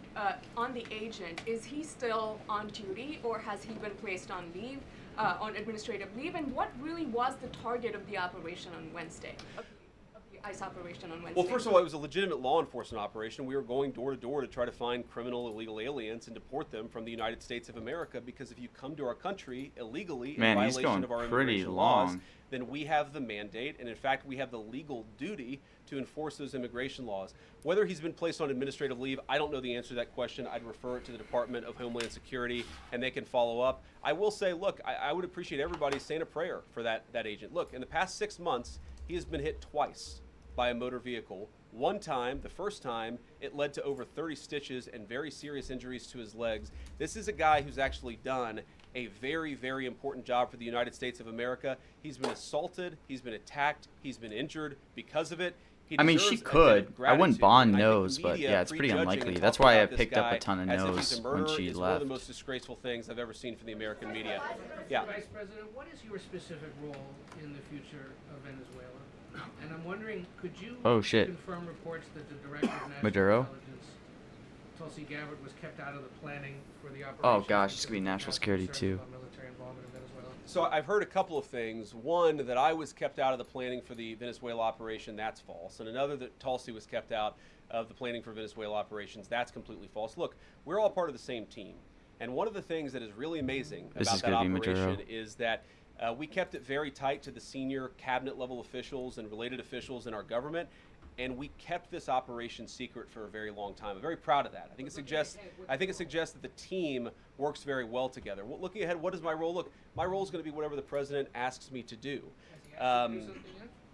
on the agent, is he still on duty or has he been placed on leave, on administrative leave? And what really was the target of the operation on Wednesday? Of the ICE operation on Wednesday? Well, first of all, it was a legitimate law enforcement operation. We were going door to door to try to find criminal illegal aliens and deport them from the United States of America, because if you come to our country illegally in Man, he's violation going of our pretty immigration laws, long. then we have the mandate, and in fact we have the legal duty to enforce those immigration laws. Whether he's been placed on administrative leave, I don't know the answer to that question. I'd refer it to the Department of Homeland Security and they can follow up. I will say, look, I would appreciate everybody saying a prayer for that agent. Look, in the past 6 months, he has been hit twice by a motor vehicle. One time, the first time, it led to over 30 stitches and very serious injuries to his legs. This is a guy who's actually done a very, very important job for the United States of America. He's been assaulted, he's been attacked, he's been injured because of it. He I mean, she deserves a debt could. of I wouldn't gratitude. bond And I think no's, the but media yeah, it's pretty prejudging unlikely. and That's talking why I about this picked up a guy ton of as if he's no's a when murderer she is one of left. the most disgraceful things I've ever seen from the American media. Yeah. Mr. Vice President, what is your specific role in the future of Venezuela? And I'm wondering, could you Oh, shit. confirm reports that the Director of National Maduro? Intelligence, Tulsi Gabbard, was kept out of the planning for the operation? Oh gosh, it's gonna be national security too. Military involvement in Venezuela? So I've heard a couple of things. One, that I was kept out of the planning for the Venezuela operation, that's false. And another, that Tulsi was kept out of the planning for Venezuela operations, that's completely false. Look, we're all part of the same team. And one of the things that is really amazing This about is that gonna be operation Maduro. is that we kept it very tight to the senior cabinet level officials and related officials in our government. And we kept this operation secret for a very long time. I'm very proud of that. I think it suggests that the team works very well together. Looking ahead, what is my role? Look, my role is going to be whatever the president asks me to do.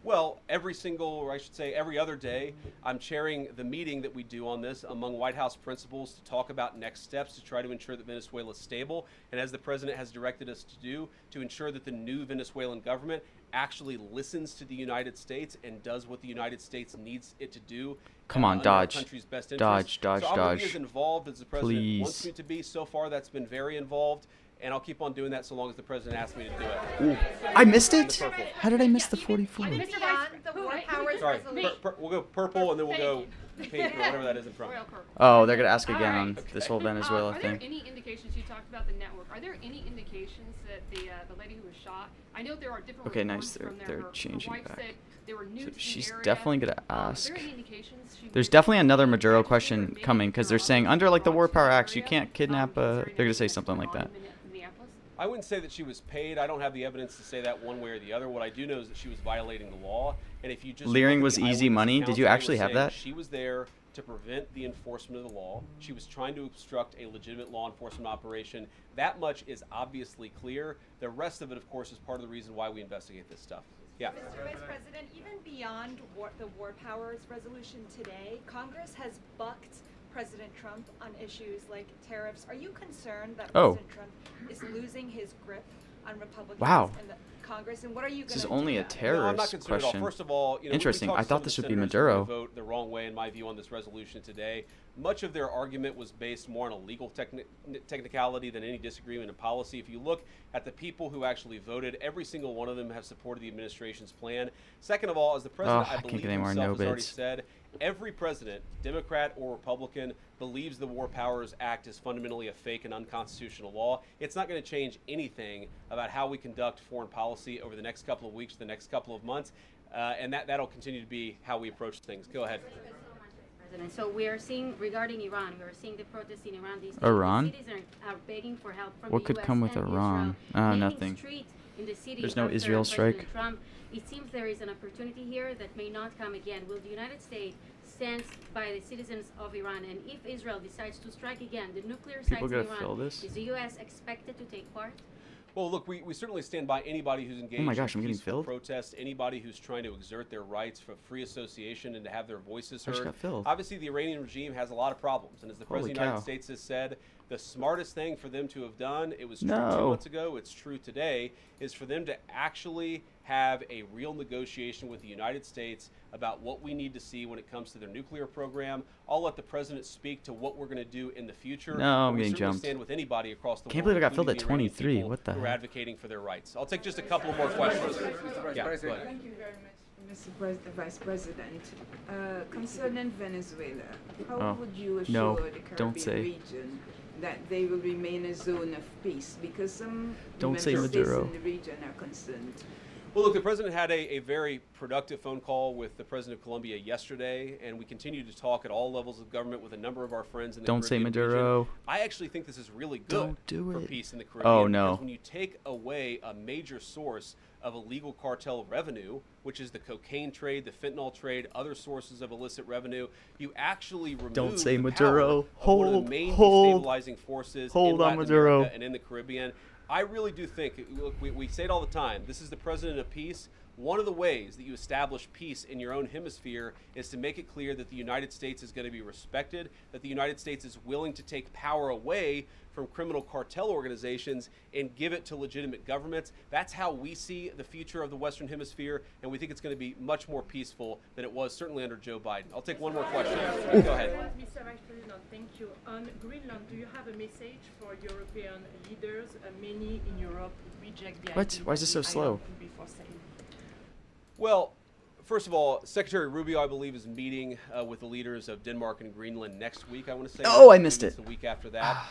Well, every single, or I should say every other day, I'm chairing the meeting that we do on this among White House principals to talk about next steps to try to ensure that Venezuela is stable. And as the president has directed us to do, to ensure that the new Venezuelan government actually listens to the United States and does what the United States needs it to do. Come on, under our dodge. country's best Dodge, interests. dodge, so I'm gonna be dodge. as involved as the president Please. wants me to be. So far, that's been very involved. And I'll keep on doing that so long as the president asks me to do it. Ooh. I missed In the it? purple. How did I miss the 44? Beyond the war powers Sorry, resolution. we'll go purple and then we'll go pink or whatever that is in front. Oh, they're gonna ask again Alright. on this whole Venezuela Are there thing. any indications, you talked about the network, are there any indications that the lady who was shot, I know there are different Okay, reports nice. from there. They're Her changing wife back. said there were So newts in the she's area. definitely gonna Is ask. there any indications she There's definitely another Maduro question coming because they're saying under like the War Power Acts you can't kidnap. They're gonna say something like that. I wouldn't say that she was paid. I don't have the evidence to say that one way or the other. What I do know is that she was violating the law. And if you just Leering look was at the easy eyewitness money? Did accounts, you they were actually have saying that? She was there to prevent the enforcement of the law. She was trying to obstruct a legitimate law enforcement operation. That much is obviously clear. The rest of it, of course, is part of the reason why we investigate this stuff. Yeah. Mr. Vice President, even beyond the War Powers resolution today, Congress has bucked President Trump on issues like tariffs. Are you concerned that Oh. President Trump is losing his grip on Republicans Wow. in the Congress? And what are you going to This do? is only a about it? No, I'm not terrorist concerned at all. question. First of all, when we Interesting. talked I to some thought of the this would be senators who Maduro. vote the wrong way, in my view, on this resolution today. Much of their argument was based more on a legal technicality than any disagreement in policy. If you look at the people who actually voted, every single one of them have supported the administration's plan. Second of all, as the president, Oh, I I can't believe get any more himself has already no-bids. said, every president, Democrat or Republican, believes the War Powers Act is fundamentally a fake and unconstitutional law. It's not going to change anything about how we conduct foreign policy over the next couple of weeks, the next couple of months, and that'll continue to be how we approach things. Go ahead. President. So we are seeing, regarding Iran, we are seeing the protests in Iran. These Iran? cities are begging for help from What the could US come with and Iran? Israel, naming Nothing. streets in the city. There's no after Israel President strike. Trump. It seems there is an opportunity here that may not come again. Will the United States stand by the citizens of Iran? And if Israel decides to strike again, the nuclear sites People in gonna Iran, feel this? is the U.S. expected to take part? Well, look, we certainly stand by anybody who's engaged Oh my gosh, in I'm getting peaceful filled? protest, anybody who's trying to exert their rights for free association and to have their voices I just heard. got filled. Obviously, the Iranian regime has a lot of problems, and as the Holy President of the United cow. States has said, the smartest thing for them to have done, it was true No. 2 months ago, it's true today, is for them to actually have a real negotiation with the United States about what we need to see when it comes to their nuclear program. I'll let the President speak to what we're going to do in the future. No, I'm but we getting certainly jumped. stand with anybody across the Can't world, believe I got filled including at the Iranian 23. people What the who are heck? advocating for their rights. I'll take just a couple more questions. Yeah, go ahead. Thank you very much, Mr. Vice President. Concerning Venezuela, how Oh, would you assure no, the don't Caribbean say. region that they will remain a zone of peace? Because some Don't say member states Maduro. in the region are concerned. Well, look, the president had a very productive phone call with the president of Colombia yesterday, and we continue to talk at all levels of government with a number of our friends in the Don't say Caribbean Maduro. region. I actually think this is really good Don't do for it. peace in the Caribbean. Oh, no. Because when you take away a major source of illegal cartel revenue, which is the cocaine trade, the fentanyl trade, other sources of illicit revenue, you actually remove Don't say the Maduro. power of one of Hold, the main hold, destabilizing forces hold in on Latin Maduro. America and in the Caribbean. I really do think, look, we say it all the time, this is the president of peace. One of the ways that you establish peace in your own hemisphere is to make it clear that the United States is going to be respected, that the United States is willing to take power away from criminal cartel organizations and give it to legitimate governments. That's how we see the future of the Western Hemisphere, and we think it's going to be much more peaceful than it was certainly under Joe Biden. I'll take one more question. Go ahead. Mr. Vice President, thank you. On Greenland, do you have a message for European leaders? Many in Europe reject the What? idea Why is that this so the slow? island will be for sale. Well, first of all, Secretary Rubio, I believe, is meeting with the leaders of Denmark and Greenland next week, I want to say. Oh, I Maybe missed it's it. The week after that.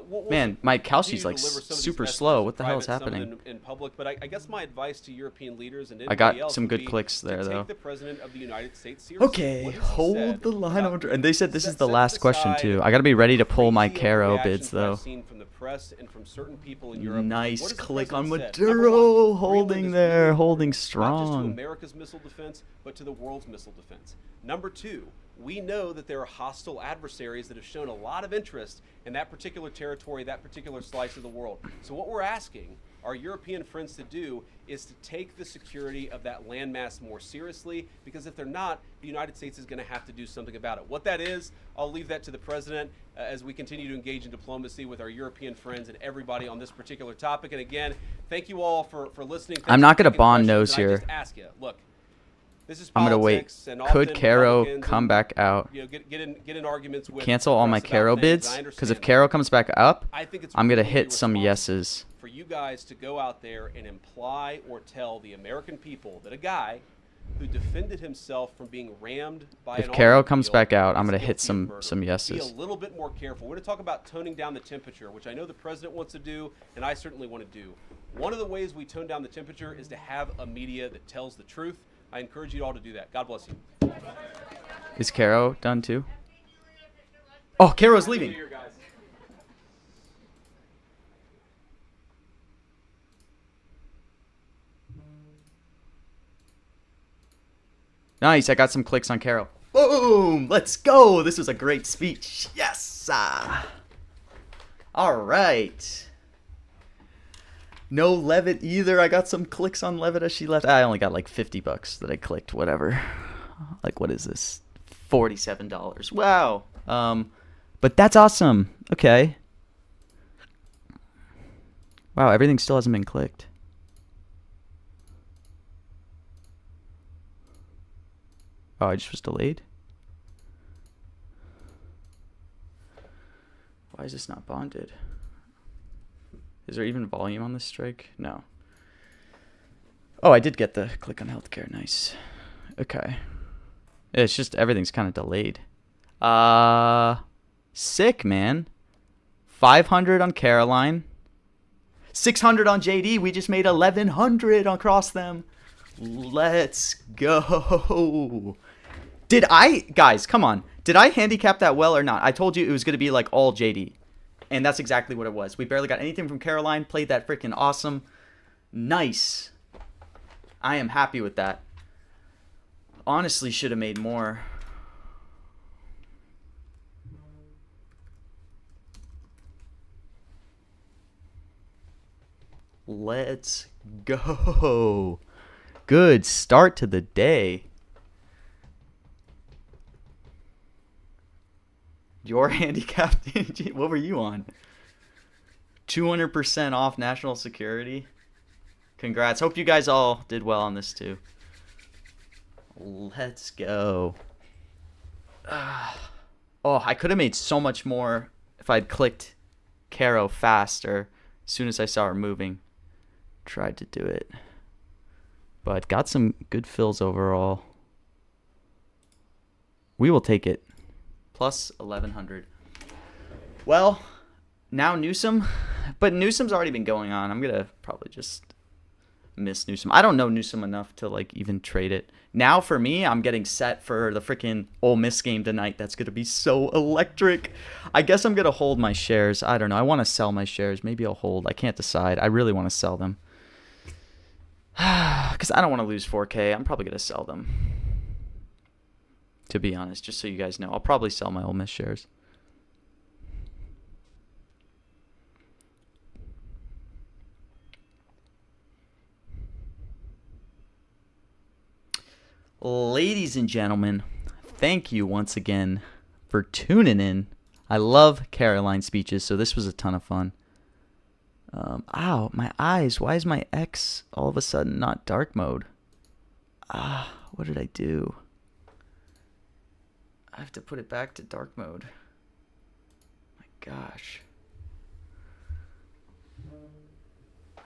We'll Man, my continue Kalsi's to like deliver some of these super messages slow. in What the hell is private, some of happening? them in public, but I guess my advice to European leaders and I got anybody else some would good be clicks to there, take though. the President of the United States seriously. Okay, What has he hold said the line. about And they said this is the set last question aside too. I gotta be ready to pull my crazy Caro overreactions bids that I've though. seen from the press and from certain people in Europe. What Nice has the click on president said? Number Maduro, one, holding Greenland is there, really holding not just to strong. America's missile defense, but to the world's missile defense. Number two, we know that there are hostile adversaries that have shown a lot of interest in that particular territory, that particular slice of the world. So what we're asking our European friends to do is to take the security of that landmass more seriously, because if they're not, the United States is going to have to do something about it. What that is, I'll leave that to the president as we continue to engage in diplomacy with our European friends and everybody on this particular topic. And again, thank you all for listening. I'm Thanks not for gonna taking bond questions. nose And I here. just ask you, look, this is I'm gonna wait. politics, and Could often Caro Republicans come and, back out? You know, get in arguments with Cancel all my press about Caro things. bids? I Because if understand Caro comes back up, I think it's I'm gonna really hit some irresponsible yeses. for you guys to go out there and imply or tell the American people that a guy who defended himself from being rammed by If an Caro automobile comes back out, I'm is gonna guilty hit of some murder. Be yeses. a little bit more careful. We're going to talk about toning down the temperature, which I know the president wants to do, and I certainly want to do. One of the ways we tone down the temperature is to have a media that tells the truth. I encourage you all to do that. God bless you. Is Caro done too? Oh, Caro's leaving. Happy New Year, guys. Nice, I got some clicks on Caro. Boom! Let's go! This was a great speech. Yes! All right. No Levitt either. I got some clicks on Levitt as she left. I only got like $50 that I clicked, whatever. Like, what is this? $47. Wow. But that's awesome. Okay. Wow, everything still hasn't been clicked. Oh, I just was delayed? Why is this not bonded? Is there even volume on this strike? No. Oh, I did get the click on healthcare. Nice. Okay. It's just everything's kind of delayed. Sick, man. 500 on Caroline. 600 on JD. We just made 1,100 across them. Let's go. Guys, come on. Did I handicap that well or not? I told you it was going to be like all JD. And that's exactly what it was. We barely got anything from Caroline. Played that freaking awesome. Nice. I am happy with that. Honestly, should have made more. Let's go. Good start to the day. Your handicap, what were you on? 200% off national security. Congrats. Hope you guys all did well on this too. Let's go. Oh, I could have made so much more if I'd clicked Caro faster as soon as I saw her moving. Tried to do it. But got some good fills overall. We will take it. Plus 1,100. Well, now Newsom. But Newsom's already been going on. I'm going to probably just miss Newsom. I don't know Newsom enough to like even trade it. Now for me, I'm getting set for the freaking Ole Miss game tonight. That's going to be so electric. I guess I'm going to hold my shares. I don't know. I want to sell my shares. Maybe I'll hold. I can't decide. I really want to sell them. Because I don't want to lose 4K. I'm probably going to sell them. To be honest, just so you guys know. I'll probably sell my Ole Miss shares. Ladies and gentlemen, thank you once again for tuning in. I love Caroline's speeches, so this was a ton of fun. Ow, my eyes. Why is my X all of a sudden not dark mode? What did I do? I have to put it back to dark mode. My gosh.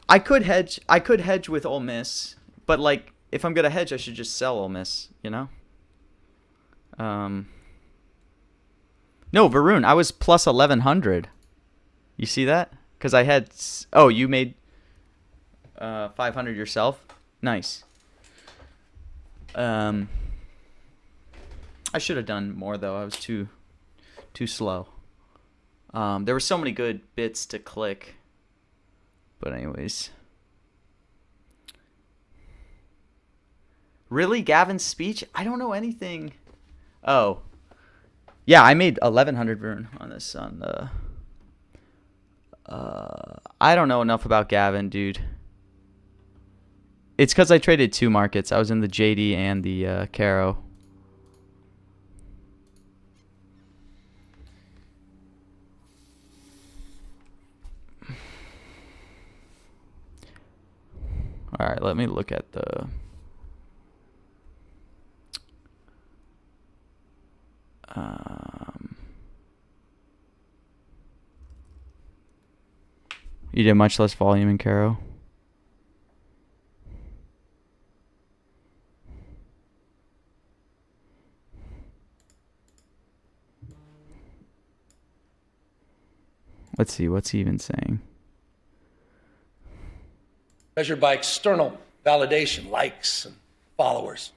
I could hedge with Ole Miss, but like if I'm gonna hedge, I should just sell Ole Miss, you know? No, Varun, I was plus 1,100. You see that? Because I had... Oh, you made 500 yourself? Nice. I should have done more, though. I was too slow. There were so many good bits to click. But anyways. Really? Gavin's speech? I don't know anything. Oh. Yeah, I made 1,100 Varun on this on the... I don't know enough about Gavin, dude. It's because I traded two markets. I was in the JD and the Caro. Alright, let me look at the... You did much less volume in Caro. Let's see, what's he even saying? Measured by external validation, likes and followers.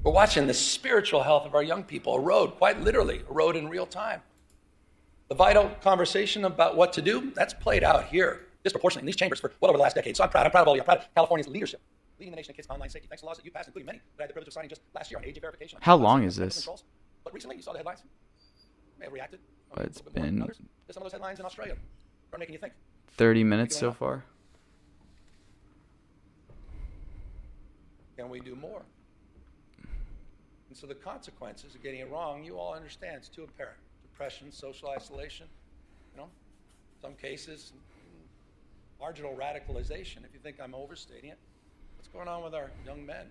We're watching the spiritual health of our young people erode, quite literally, erode in real time. The vital conversation about what to do, that's played out here, disproportionately in these chambers for well over the last decade. So I'm proud of all of you. I'm proud of California's leadership, leading the nation in kids' online safety. Thanks to laws that you passed, including many that I had the privilege of signing just last year on age verification. How long is this? But recently, you saw the headlines. May have reacted. It's been... There's some of those headlines in Australia are making you think. 30 minutes so far. Can we do more? And so the consequences of getting it wrong, you all understand. It's too apparent. Depression, social isolation, you know, some cases, marginal radicalization. If you think I'm overstating it, what's going on with our young men?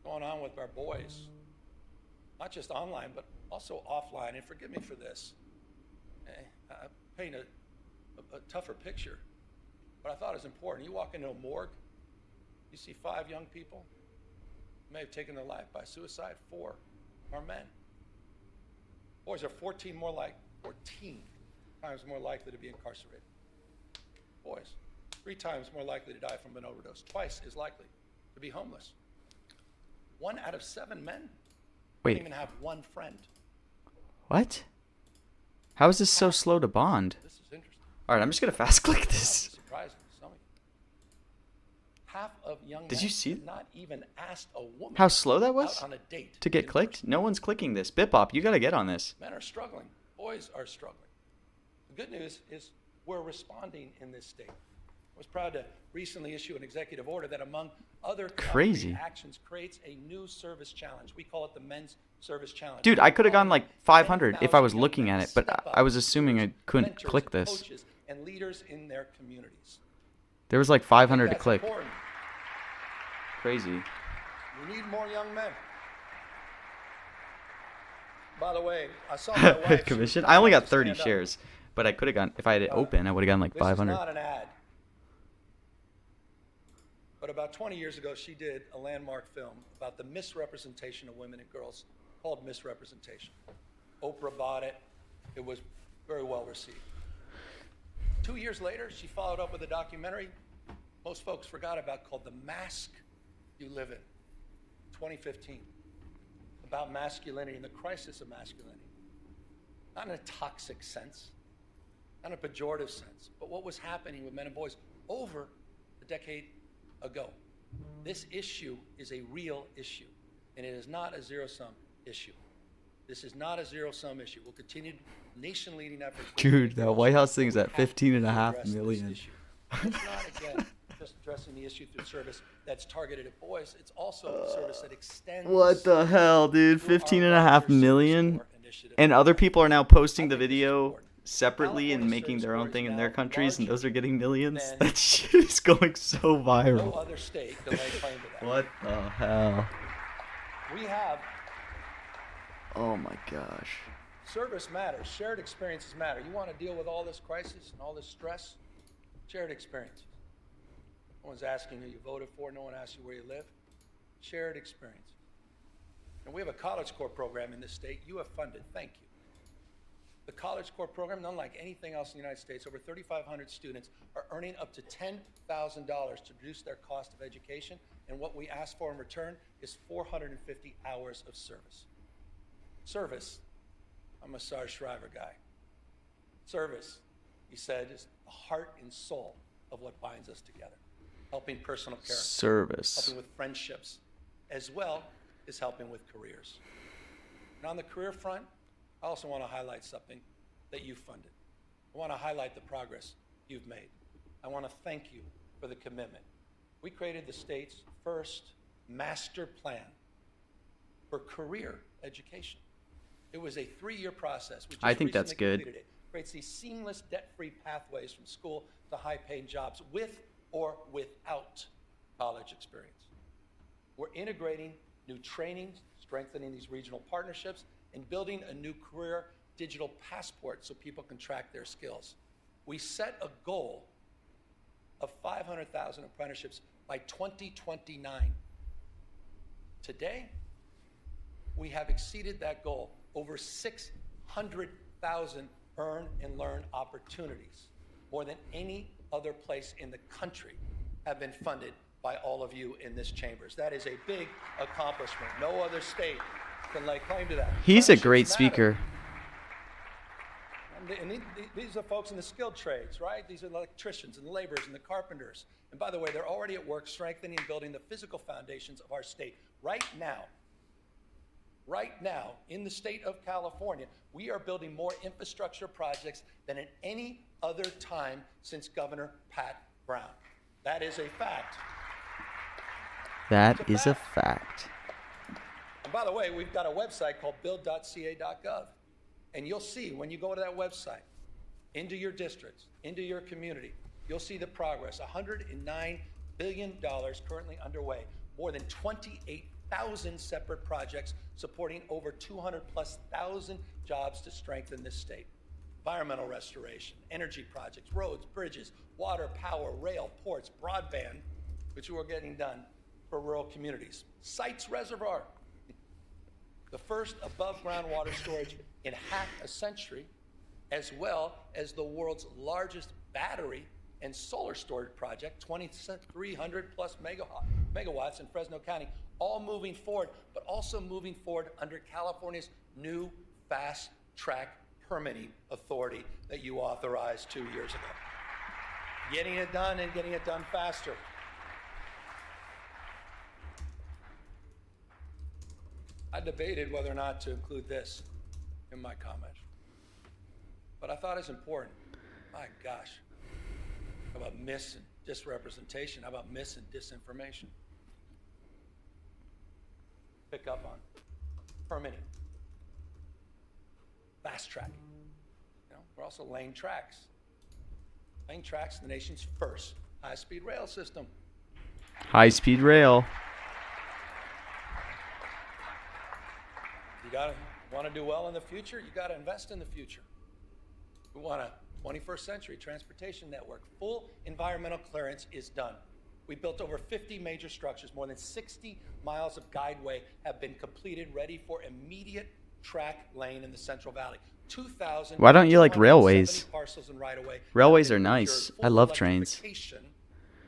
What's going on with our boys? Not just online, but also offline. And forgive me for this. I paint a tougher picture, but I thought it was important. You walk into a morgue, you see 5 young people may have taken their life by suicide. 4 are men. Boys are 14 times more likely to be incarcerated. Boys, 3 times more likely to die from an overdose, twice as likely to be homeless. 1 out of 7 men don't even have one friend. What? How is this so slow to bond? This is interesting. Alright, I'm just going to fast click this. Surprising to some of you. half of young Did men you see have not even asked a woman how slow that was out on a date to get clicked? No one's clicking this. Bipop, you got to get on this. Men are struggling. Boys are struggling. The good news is we're responding in this state. I was proud to recently issue an executive order that, among other Crazy. concrete actions, creates a new service challenge. We call it the Men's Service Challenge. Dude, I could have gone like 500 if I was looking at it, but I was assuming I couldn't Mentors, click this. coaches, and leaders in their communities. There was like 500 to That's click. important. Crazy. We need more young men. By the way, I saw my wife. Commission? I only got 30 shares, but I could have gone, if I had it open, I would have gotten like This is 500. not an ad. But about 20 years ago, she did a landmark film about the misrepresentation of women and girls called Misrepresentation. Oprah bought it. It was very well received. 2 years later, she followed up with a documentary most folks forgot about called The Mask You Live In, 2015, about masculinity and the crisis of masculinity. Not in a toxic sense, not in a pejorative sense, but what was happening with men and boys over a decade ago. This issue is a real issue, and it is not a zero-sum issue. This is not a zero-sum issue. We'll continue nation-leading efforts. Dude, that White House thing's at 15.5 million. It's not, again, just addressing the issue through service that's targeted at boys. It's also a service that extends. What the hell, dude? 15.5 million? And other people are now posting the video separately and making their own thing in their countries, and those are getting millions? That shit is going so No viral. other state can lay claim to that. What the hell? We have Oh my gosh. service matters. Shared experiences matter. You want to deal with all this crisis and all this stress? Shared experiences. No one's asking who you voted for. No one asks you where you live. Shared experience. And we have a College Corps program in this state. You have funded. Thank you. The College Corps program, unlike anything else in the United States, over 3,500 students are earning up to $10,000 to reduce their cost of education. And what we ask for in return is 450 hours of service. Service. I'm a Sarge Shriver guy. Service, he said, is the heart and soul of what binds us together. Helping personal care. Service. Helping with friendships, as well as helping with careers. And on the career front, I also want to highlight something that you funded. I want to highlight the progress you've made. I want to thank you for the commitment. We created the state's first master plan for career education. It was a 3-year process. We just I think that's recently good. completed it. Creates these seamless, debt-free pathways from school to high-paying jobs with or without college experience. We're integrating new training, strengthening these regional partnerships, and building a new career digital passport so people can track their skills. We set a goal of 500,000 apprenticeships by 2029. Today, we have exceeded that goal. Over 600,000 earn and learn opportunities, more than any other place in the country, have been funded by all of you in this chambers. That is a big accomplishment. No other state can lay claim to that. He's a Friendships great matter. speaker. And these are folks in the skilled trades, right? These are the electricians and the laborers and the carpenters. And by the way, they're already at work strengthening and building the physical foundations of our state. Right now, in the state of California, we are building more infrastructure projects than at any other time since Governor Pat Brown. That is a fact. That is a fact. And by the way, we've got a website called build.ca.gov. And you'll see when you go to that website, into your districts, into your community, you'll see the progress. $109 billion currently underway. More than 28,000 separate projects supporting over 200,000+ jobs to strengthen this state. Environmental restoration, energy projects, roads, bridges, water, power, rail, ports, broadband, which we're getting done for rural communities. Sites Reservoir, the first above-ground water storage in half a century, as well as the world's largest battery and solar storage project, 2,300+ megawatts in Fresno County, all moving forward, but also moving forward under California's new fast-track permitting authority that you authorized 2 years ago. Getting it done and getting it done faster. I debated whether or not to include this in my comment, but I thought it's important. My gosh, how about mis and disrepresentation? How about mis and disinformation? Pick up on permitting, fast tracking. You know, we're also laying tracks. Laying tracks, the nation's first high-speed rail system. High-speed rail. You want to do well in the future, you got to invest in the future. We want a 21st century transportation network. Full environmental clearance is done. We built over 50 major structures. More than 60 miles of guideway have been completed, ready for immediate track lane in the Central Valley. 2,000. Why don't you like railways? Parcels and right-of-way. Railways are nice. I love trains.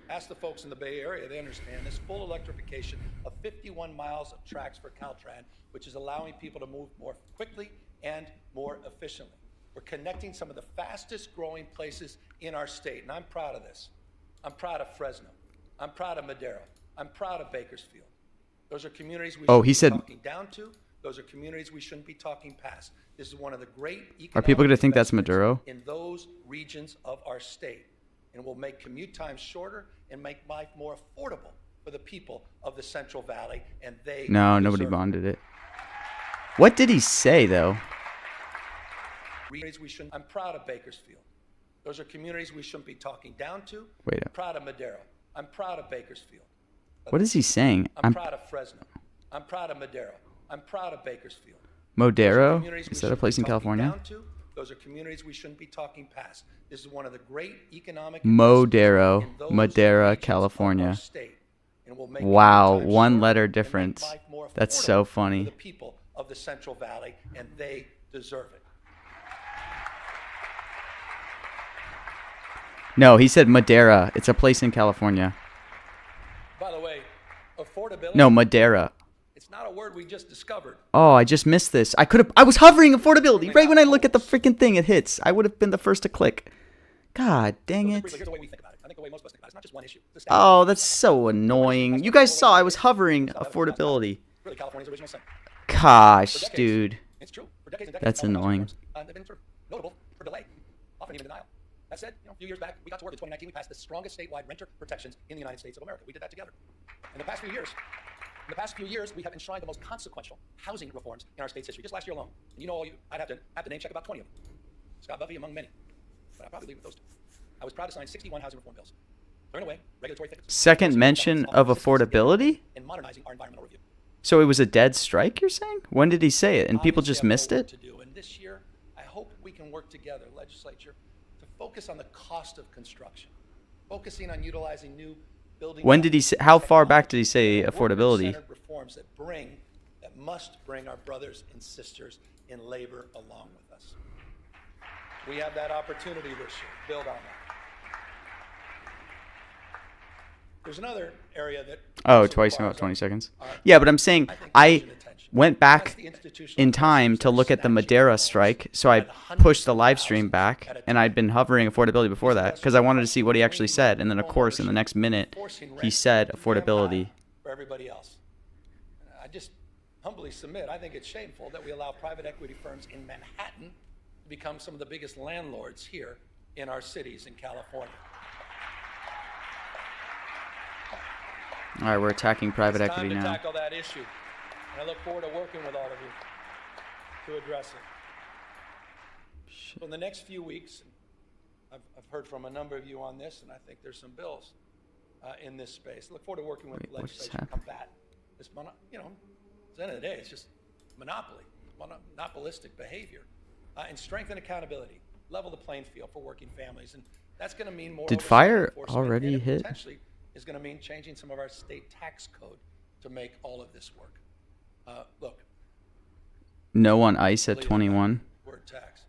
Ask the folks in the Bay Area, they understand this. Full electrification of 51 miles of tracks for Caltran, which is allowing people to move more quickly and more efficiently. We're connecting some of the fastest growing places in our state, and I'm proud of this. I'm proud of Fresno. I'm proud of Madero. I'm proud of Bakersfield. Those are communities we should be talking down to. Those are communities we shouldn't be talking past. This is one of the great economic Are people going to think that's Maduro? in those regions of our state, and will make commute times shorter and make life more affordable for the people of the Central Valley, and they No, nobody deserve it. bonded it. What did he say, though? I'm proud of Bakersfield. Those are communities we shouldn't be talking down to. Wait I'm proud of Madero. I'm proud of Bakersfield. What is he saying? I'm proud of Fresno. I'm proud of Madero. I'm proud of Bakersfield. Modero? Is that a place in California? Down to, those are communities we shouldn't be talking past. This is one of the great economic Modero, in those Madera, regions of California. our state, and will make Wow, commute times one shorter letter and make difference. life more That's affordable so for funny. the people of the Central Valley, and they deserve it. No, he said Madera. It's a place in California. By the way, affordability. No, Madera. It's not a word we just discovered. Oh, I just missed this. I was hovering affordability. Right when I look at the freaking thing, it hits. I would have been the first to click. God dang it. Here's the way we think about it. I think the way most of us think about it. It's not just one issue. It's a Oh, that's so annoying. You guys saw I was hovering affordability. really California's original sin. Gosh, For decades, dude. It's true. For decades and decades, That's California annoying. reforms, they've been sort of notable for delay, often even denial. That said, a few years back, we got to work in 2019. We passed the strongest statewide renter protections in the United States of America. We did that together. In the past few years, we have enshrined the most consequential housing reforms in our state's history. Just last year alone, and I'd have to name check about 20 of them. Scott Buffy among many, but I'll probably leave with those two. I was proud to sign 61 housing reform bills, clearing away regulatory thickets, Second mention of affordability? and modernizing our environmental review. So it was a dead strike, you're saying? When did he say it? And people just missed it? To do. And this year, I hope we can work together, legislature, to focus on the cost of construction, focusing on utilizing new building. When did he say, how far back did he say affordability? Worker-centered reforms that must bring our brothers and sisters in labor along with us. We have that opportunity this year. Build on that. There's another area that Oh, twice in about 20 seconds. Yeah, but I'm saying I went back in time to look at the Madera strike, so I pushed the live stream back, and I'd been hovering affordability before that because I wanted to see what he actually said, and then of course in the next minute he said affordability. For everybody else. I just humbly submit, I think it's shameful that we allow private equity firms in Manhattan to become some of the biggest landlords here in our cities in California. All right, we're attacking private It's equity time to now. tackle that issue, and I look forward to working with all of you to address it. So in the next few weeks, I've heard from a number of you on this, and I think there's some bills in this space. I look forward to working with Wait, what just legislation to combat this, at the end of the day, it's just monopolistic behavior, and strengthen accountability, level the playing field for working families, and that's going to mean more. Did oversight fire enforcement, already and it hit? Potentially is going to mean changing some of our state tax code to make all of this work. Look, No on ice at 21. word tax.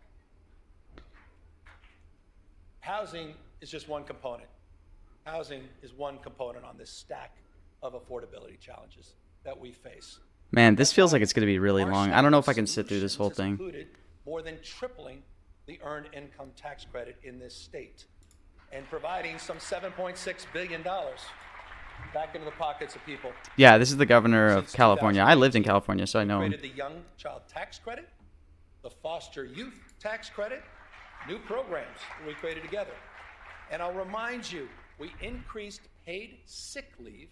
Housing is just one component. Housing is one component on this stack of affordability challenges that we face. Man, this feels like it's going to be really long. I don't know if I can sit through this whole thing. Included more than tripling the earned income tax credit in this state and providing some $7.6 billion back into the pockets of people. Yeah, this is the governor of Since California. I lived in California, so I know him. Created the Young Child Tax Credit, the Foster Youth Tax Credit, new programs we created together. And I'll remind you, we increased paid sick leave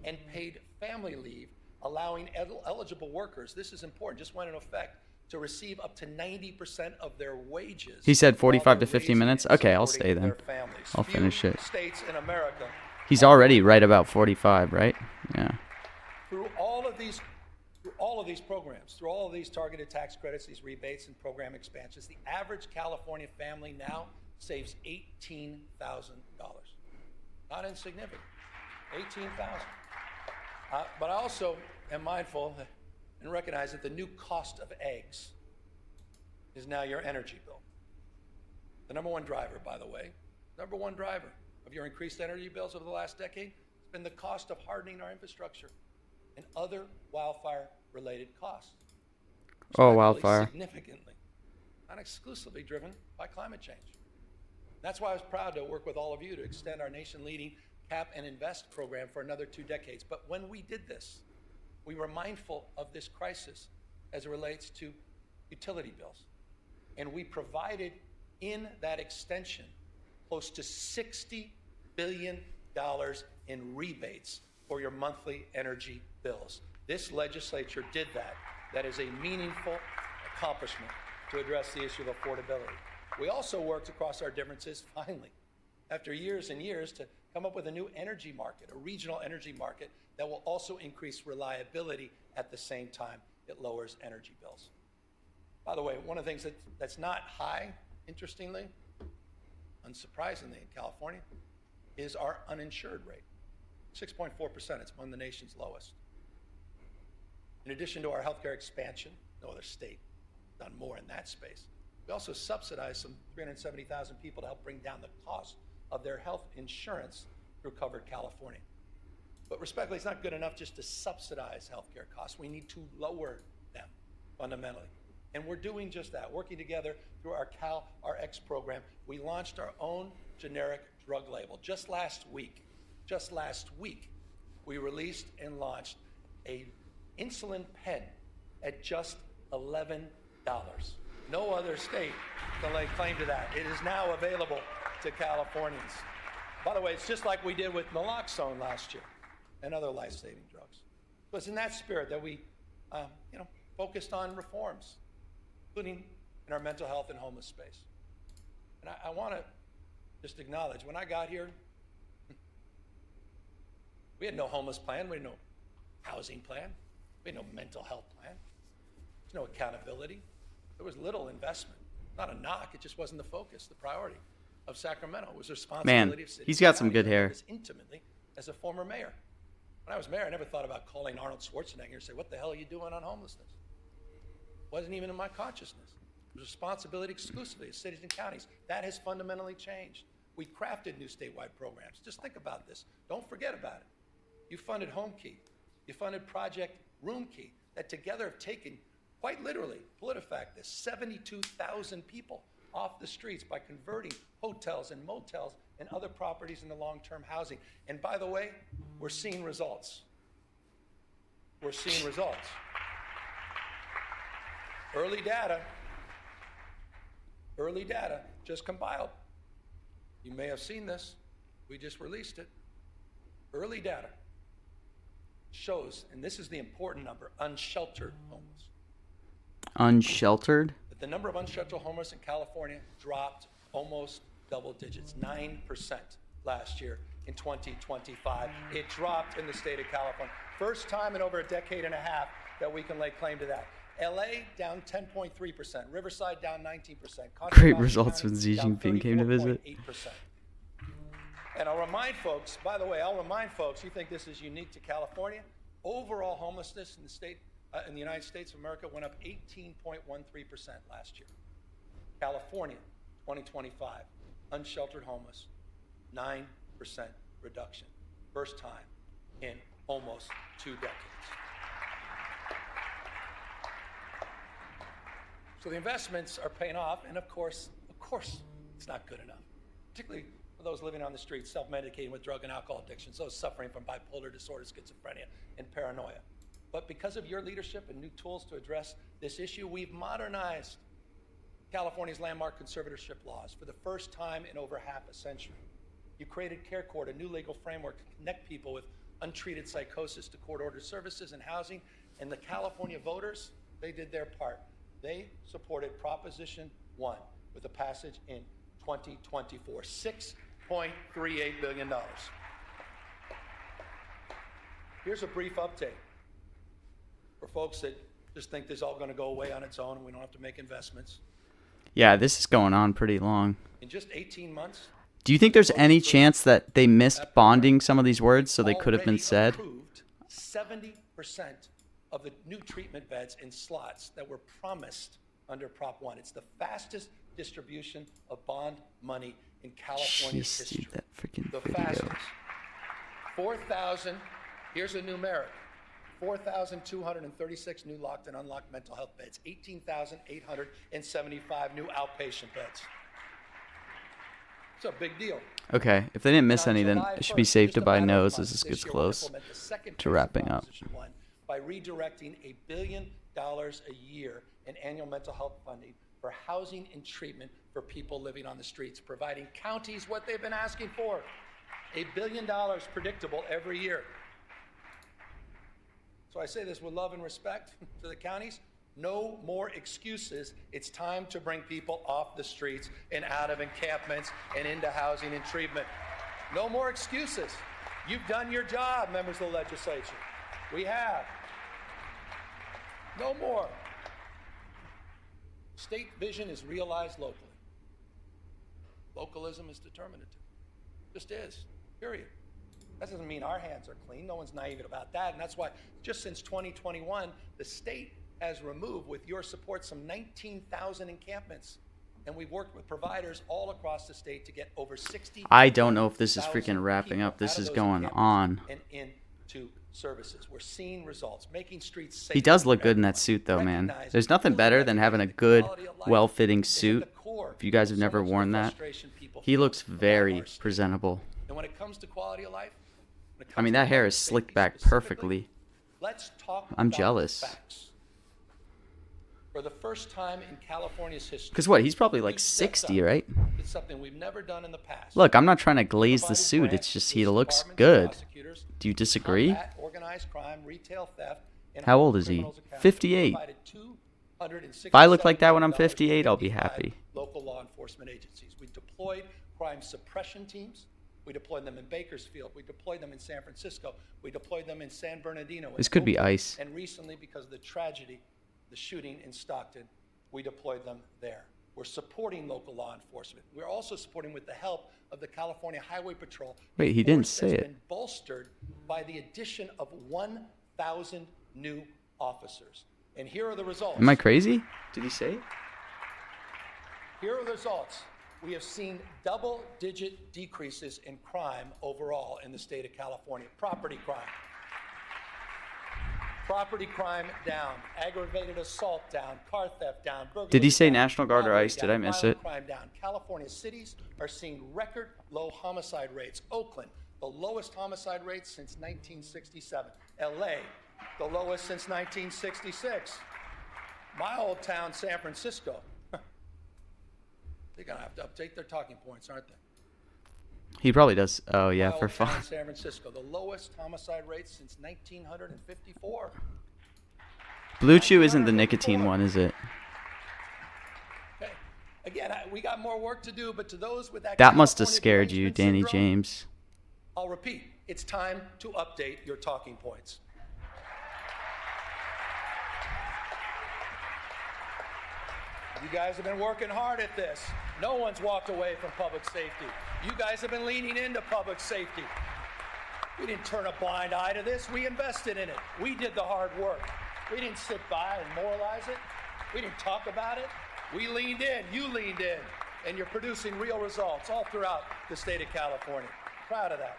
and paid family leave, allowing eligible workers, this is important, just went into effect, to receive up to 90% of their wages. He said 45 while to they're 50 minutes. raising Okay, and I'll stay supporting then. their families. I'll Few finish it. States in America. He's already right about 45, right? Yeah. Through all of these programs, through all of these targeted tax credits, these rebates and program expansions, the average California family now saves $18,000. Not insignificant. $18,000. But I also am mindful and recognize that the new cost of eggs is now your energy bill. The number one driver, by the way, number one driver of your increased energy bills over the last decade has been the cost of hardening our infrastructure and other wildfire-related costs. Oh, wildfire. Significantly, not exclusively driven by climate change. That's why I was proud to work with all of you to extend our nation-leading Cap and Invest program for another 2 decades. But when we did this, we were mindful of this crisis as it relates to utility bills. And we provided in that extension close to $60 billion in rebates for your monthly energy bills. This legislature did that. That is a meaningful accomplishment to address the issue of affordability. We also worked across our differences, finally, after years and years, to come up with a new energy market, a regional energy market that will also increase reliability at the same time it lowers energy bills. By the way, one of the things that's not high, interestingly, unsurprisingly in California, is our uninsured rate. 6.4%, it's among the nation's lowest. In addition to our healthcare expansion, no other state has done more in that space. We also subsidize some 370,000 people to help bring down the cost of their health insurance through Covered California. But respectfully, it's not good enough just to subsidize healthcare costs. We need to lower them fundamentally. And we're doing just that, working together through our CalRx program. We launched our own generic drug label just last week. Just last week, we released and launched a insulin pen at just $11. No other state can lay claim to that. It is now available to Californians. By the way, it's just like we did with naloxone last year and other life-saving drugs. So it's in that spirit that we, focused on reforms, including in our mental health and homeless space. And I want to just acknowledge, when I got here, we had no homeless plan, we had no housing plan, we had no mental health plan, there's no accountability. There was little investment. Not a knock, it just wasn't the focus, the priority of Sacramento. It was the responsibility of city. He's got some and county. good hair. I know this intimately as a former mayor. When I was mayor, I never thought about calling Arnold Schwarzenegger and say, what the hell are you doing on homelessness? Wasn't even in my consciousness. It was responsibility exclusively of cities and counties. That has fundamentally changed. We crafted new statewide programs. Just think about this. Don't forget about it. You funded Home Key. You funded Project Room Key, that together have taken, quite literally, PolitiFact this, 72,000 people off the streets by converting hotels and motels and other properties into long-term housing. And by the way, we're seeing results. We're seeing results. Early data just compiled. You may have seen this. We just released it. Early data shows, and this is the important number, unsheltered homeless. Unsheltered? That the number of unsheltered homeless in California dropped almost double digits, 9% last year in 2025. It dropped in the state of California. First time in over a decade and a half that we can lay claim to that. LA down 10.3%, Riverside down 19%. Great results when Xi Jinping came to visit. 8%. And I'll remind folks, by the way, you think this is unique to California? Overall homelessness in the state, in the United States of America went up 18.13% last year. California, 2025, unsheltered homeless, 9% reduction. First time in almost 2 decades. So the investments are paying off, and of course, it's not good enough. Particularly for those living on the streets, self-medicating with drug and alcohol addictions, those suffering from bipolar disorder, schizophrenia, and paranoia. But because of your leadership and new tools to address this issue, we've modernized California's landmark conservatorship laws for the first time in over half a century. You created Care Court, a new legal framework to connect people with untreated psychosis to court-ordered services and housing. And the California voters, they did their part. They supported Proposition 1 with a passage in 2024, $6.38 billion. Here's a brief update for folks that just think this is all going to go away on its own and we don't have to make investments. Yeah, this is going on pretty long. In just 18 months, Do you think there's any chance that they missed bonding some of these words so they could have been said? 70% of the new treatment beds and slots that were promised under Prop 1. It's the fastest distribution of bond money in California's Jeez, history. dude, that freaking The video. fastest. 4,000, here's a numeric, 4,236 new locked and unlocked mental health beds, 18,875 new outpatient beds. It's a big deal. Okay, if they didn't miss And on any, then July it should be 1st, safe just to a buy matter of nose months, as this this gets year we'll close implement the second to phase of wrapping up. Proposition 1 by redirecting $1 billion a year in annual mental health funding for housing and treatment for people living on the streets, providing counties what they've been asking for. $1 billion predictable every year. So I say this with love and respect to the counties. No more excuses. It's time to bring people off the streets and out of encampments and into housing and treatment. No more excuses. You've done your job, members of the legislature. We have. No more. State vision is realized locally. Localism is determinative. Just is, period. That doesn't mean our hands are clean. No one's naive about that. And that's why just since 2021, the state has removed, with your support, some 19,000 encampments. And we've worked with providers all across the state to get over 60. I don't know if this is freaking wrapping up. This is going on. And into services. We're seeing results, making streets safe. He does look good in that suit, though, man. There's nothing better than having a good, well-fitting suit. If you guys have never worn that, he looks very presentable. And when it comes to quality of life, I mean, that hair is slicked back perfectly. let's talk I'm about jealous. the facts. For the first time in California's history. Because what, he's probably like we've stepped 60, up. right? It's something we've never done in the past. Look, I'm not trying to glaze the suit. It's just he looks good. Do you disagree? Combat organized crime, retail theft, and How old is he? 58. If I look like that when I'm 58, I'll be happy. Local law enforcement agencies. We deployed crime suppression teams. We deployed them in Bakersfield. We deployed them in San Francisco. We deployed them in San Bernardino. This could be Oakland. ice. And recently, because of the tragedy, the shooting in Stockton, we deployed them there. We're supporting local law enforcement. We're also supporting with the help of the California Highway Patrol. Wait, he didn't force say that's it. been bolstered by the addition of 1,000 new officers. And here are the results. Am I crazy? Did he say it? Here are the results. We have seen double-digit decreases in crime overall in the state of California. Property crime. Property crime down. Aggravated assault down. Car theft down. Did he burglary say down, National Guard or robbery ICE? Did down, I miss violent it? crime down. California cities are seeing record low homicide rates. Oakland, the lowest homicide rates since 1967. LA, the lowest since 1966. My old town, San Francisco. They're going to have to update their talking points, aren't they? He probably does. Oh, yeah, My for old town, fun. San Francisco, the lowest homicide rate since 1954. Blue Chew isn't the nicotine one, is it? Okay. Again, we got more work to do, but to those with that That must have California scared you, derangement Danny syndrome, James. I'll repeat, it's time to update your talking points. You guys have been working hard at this. No one's walked away from public safety. You guys have been leaning into public safety. We didn't turn a blind eye to this. We invested in it. We did the hard work. We didn't sit by and moralize it. We didn't talk about it. We leaned in. You leaned in. And you're producing real results all throughout the state of California. Proud of that.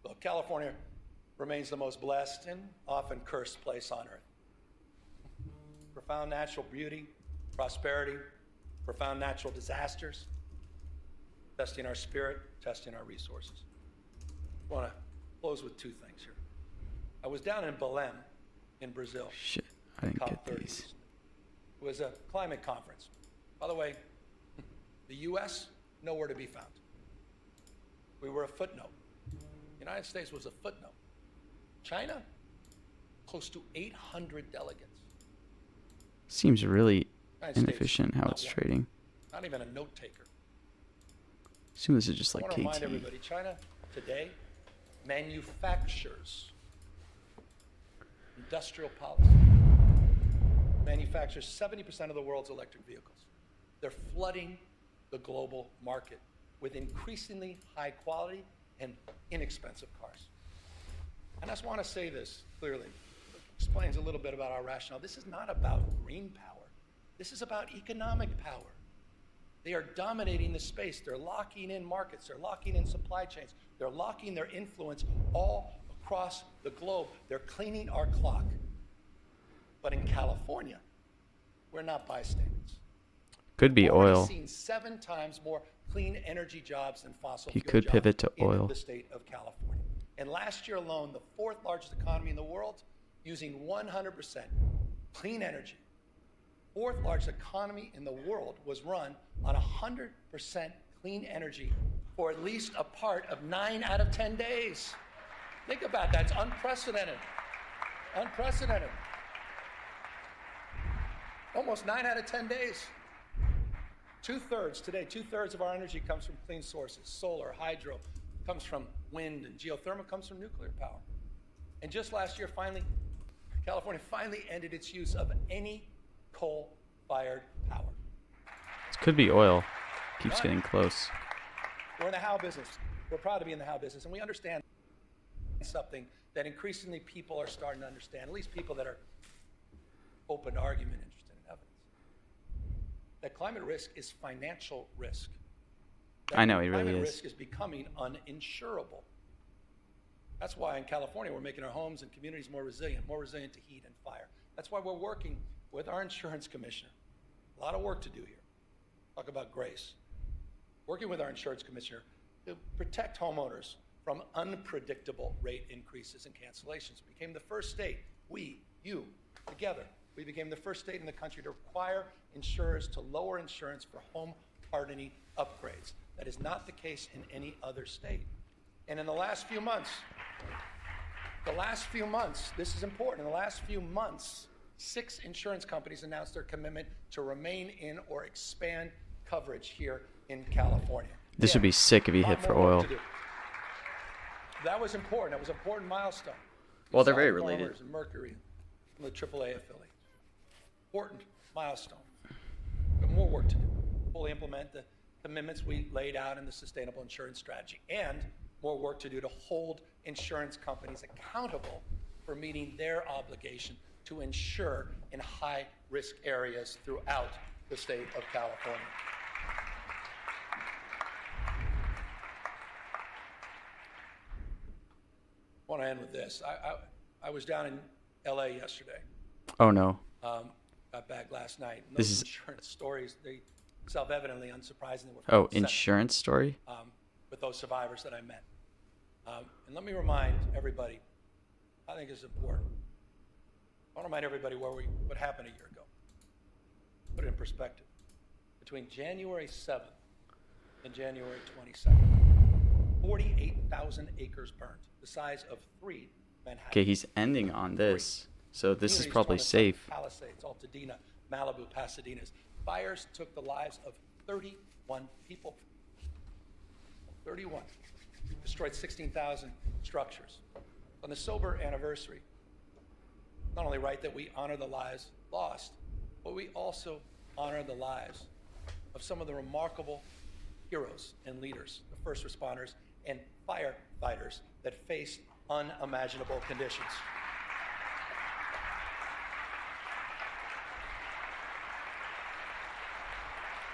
Look, California remains the most blessed and often cursed place on earth. Profound natural beauty, prosperity, profound natural disasters. testing our spirit, testing our resources. I want to close with two things here. I was down in Belém in Brazil. Shit, I didn't get COP30. these. It was a climate conference. By the way, the U.S., nowhere to be found. We were a footnote. The United States was a footnote. China, close to 800 delegates. Seems really United States, inefficient how not it's one. trading. Not even a note taker. Assume this is just I like want to remind KT. everybody, China today manufactures industrial policy. Manufactures 70% of the world's electric vehicles. They're flooding the global market with increasingly high quality and inexpensive cars. And I just want to say this clearly. It explains a little bit about our rationale. This is not about green power. This is about economic power. They are dominating the space. They're locking in markets. They're locking in supply chains. They're locking their influence all across the globe. They're cleaning our clock. But in California, we're not bystanders. Could be We've already oil. seen 7 times more clean energy jobs than fossil He fuel could jobs pivot to in oil. the state of California. And last year alone, the 4th largest economy in the world, using 100% clean energy. 4th largest economy in the world was run on 100% clean energy for at least a part of 9 out of 10 days. Think about that. It's unprecedented. Unprecedented. Almost 9 out of 10 days. 2/3 today, 2/3 of our energy comes from clean sources. Solar, hydro, comes from wind, and geothermal comes from nuclear power. And just last year, finally, California finally ended its use of any coal-fired power. This could be oil. Keeps getting close. We're in the how business. We're proud to be in the how business, and we understand something that increasingly people are starting to understand, at least people that are open to argument, interested in evidence. That climate risk is financial risk. That I know, he really climate is. risk is becoming uninsurable. That's why in California we're making our homes and communities more resilient to heat and fire. That's why we're working with our insurance commissioner. A lot of work to do here. Talk about grace. Working with our insurance commissioner to protect homeowners from unpredictable rate increases and cancellations. We became the first state, you, together, we became the first state in the country to require insurers to lower insurance for home hardening upgrades. That is not the case in any other state. And in the last few months, this is important, in the last few months, 6 insurance companies announced their commitment to remain in or expand coverage here in California. This would be sick if he hit for oil. That was important. That was an important milestone. Well, they're Southern very related. Farmers and Mercury from the AAA affiliate. Important milestone. But more work to do. Fully implement the commitments we laid out in the sustainable insurance strategy, and more work to do to hold insurance companies accountable for meeting their obligation to insure in high-risk areas throughout the state of California. I want to end with this. I was down in L.A. yesterday. Oh no. Got back last night. And This those is- insurance stories, they self-evidently, unsurprisingly, were Oh, upset, insurance story? with those survivors that I met. And let me remind everybody, I think it's important. I want to remind everybody what happened a year ago. Put it in perspective. Between January 7th and January 22nd, 48,000 acres burned, the size of 3 Manhattan. Okay, he's ending on this. So this is Communities probably torn apart, safe. Palisades, Altadena, Malibu, Pasadena's. Fires took the lives of 31 people. 31. Destroyed 16,000 structures. On the sober anniversary, not only right that we honor the lives lost, but we also honor the lives of some of the remarkable heroes and leaders, the first responders and firefighters that faced unimaginable conditions.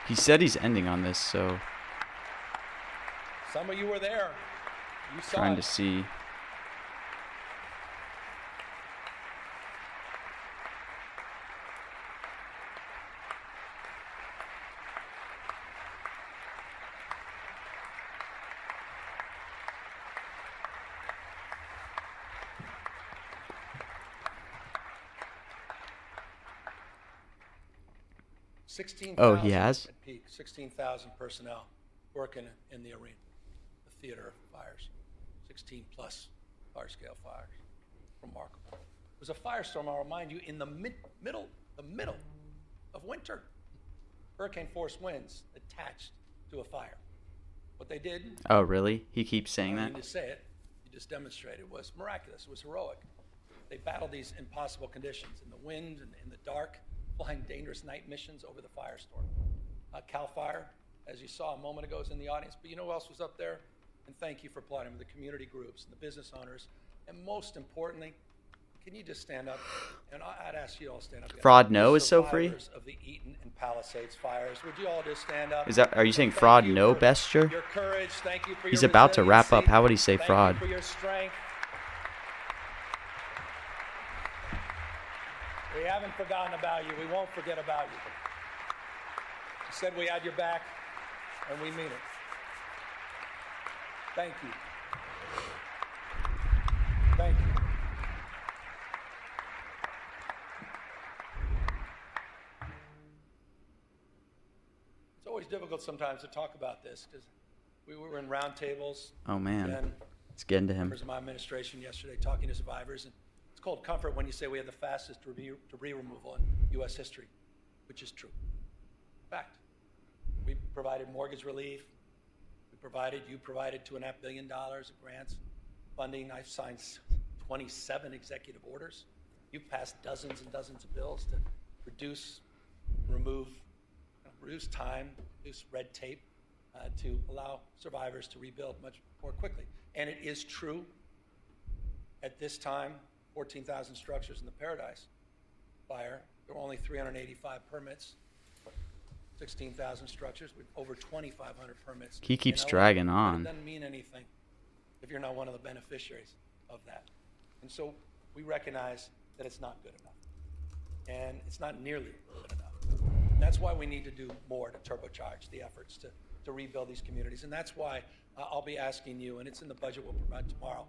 He said he's ending on this, so Some of you were there. You saw trying it. to see. 16,000 Oh, he has? at peak, 16,000 personnel working in the arena, the theater fires, 16 plus large-scale fires. Remarkable. It was a firestorm, I'll remind you, in the middle of winter. Hurricane force winds attached to a fire. What they did, Oh, really? He keeps saying I that? don't need to say it, you just demonstrated, it was miraculous, it was heroic. They battled these impossible conditions in the wind and in the dark, flying dangerous night missions over the firestorm. CAL FIRE, as you saw a moment ago, is in the audience, but you know who else was up there? And thank you for applauding them, the community groups and the business owners, and most importantly, can you just stand up? And I'd ask you all to stand up. Again. Fraud No The is so free? survivors of the Eaton and Palisades fires, would you all just stand up? Are you saying Thank fraud you no, for Besture? Your courage. Thank you for He's your about to wrap up. resiliency. How would he say Thank fraud? you for your strength. We haven't forgotten about you. We won't forget about you. You said we had your back, and we mean it. Thank you. Thank you. It's always difficult sometimes to talk about this because we were in roundtables. Oh, man. And It's getting to him. members of my administration yesterday talking to survivors, and it's called comfort when you say we have the fastest debris removal in U.S. history, which is true. Fact. We provided mortgage relief. You provided $2.5 billion of grants, funding. I've signed 27 executive orders. You've passed dozens and dozens of bills to reduce time, reduce red tape, to allow survivors to rebuild much more quickly. And it is true, at this time, 14,000 structures in the Paradise fire, there were only 385 permits, 16,000 structures with over 2,500 permits. He keeps in LA. dragging But on. It doesn't mean anything if you're not one of the beneficiaries of that. And so we recognize that it's not good enough. And it's not nearly good enough. And that's why we need to do more to turbocharge the efforts to rebuild these communities. And that's why I'll be asking you, and it's in the budget we'll provide tomorrow,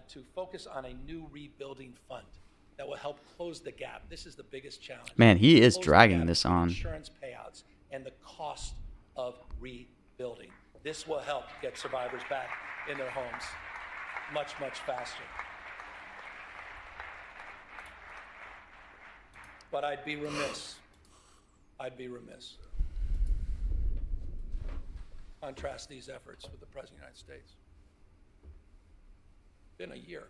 to focus on a new rebuilding fund that will help close the gap. This is the biggest challenge. Man, he is Close the dragging gap this between on. Insurance payouts and the cost of rebuilding. This will help get survivors back in their homes much, much faster. But I'd be remiss. Contrast these efforts with the President of the United States. Been a year.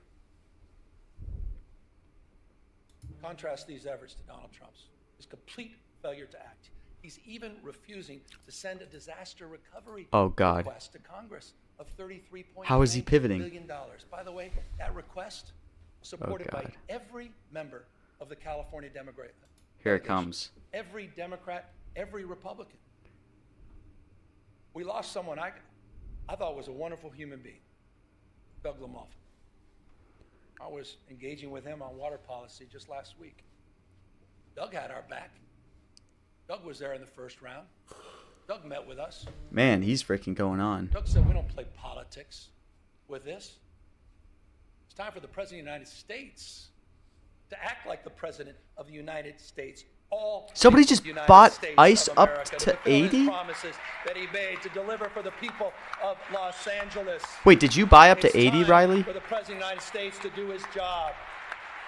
Contrast these efforts to Donald Trump's. His complete failure to act. He's even refusing to send a disaster recovery Oh, God. request to Congress of $33.9 How is he pivoting? billion. By the way, that request was supported by God. every member of the California Democrat. Here it comes. Every Democrat, every Republican. We lost someone I thought was a wonderful human being, Doug Lamothe. I was engaging with him on water policy just last week. Doug had our back. Doug was there in the first round. Doug met with us. Man, he's freaking going on. Doug said, we don't play politics with this. It's time for the President of the United States to act like the President of the United States. All Somebody just United bought States ICE of up America, to fulfill his 80? promises that he made to deliver for the people of Los Angeles. Wait, did you buy up It's to 80, time Riley? for the President of the United States to do his job,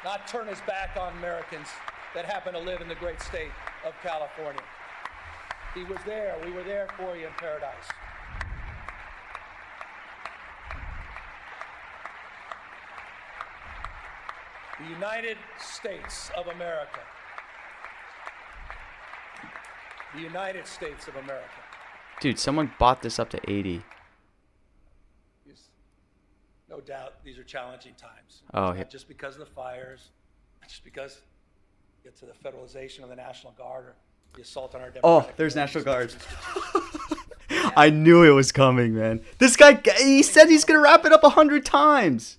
not turn his back on Americans that happen to live in the great state of California. He was there. We were there for you in paradise. The United States of America. The United States of America. Dude, someone bought this up to 80. No doubt these are challenging times. Oh, Not yeah. just because of the fires, not just because you get to the federalization of the National Guard or the assault on our Oh, democratic there's values. National Guard. I knew it was coming, man. This guy, he said he's going to wrap it up 100 times.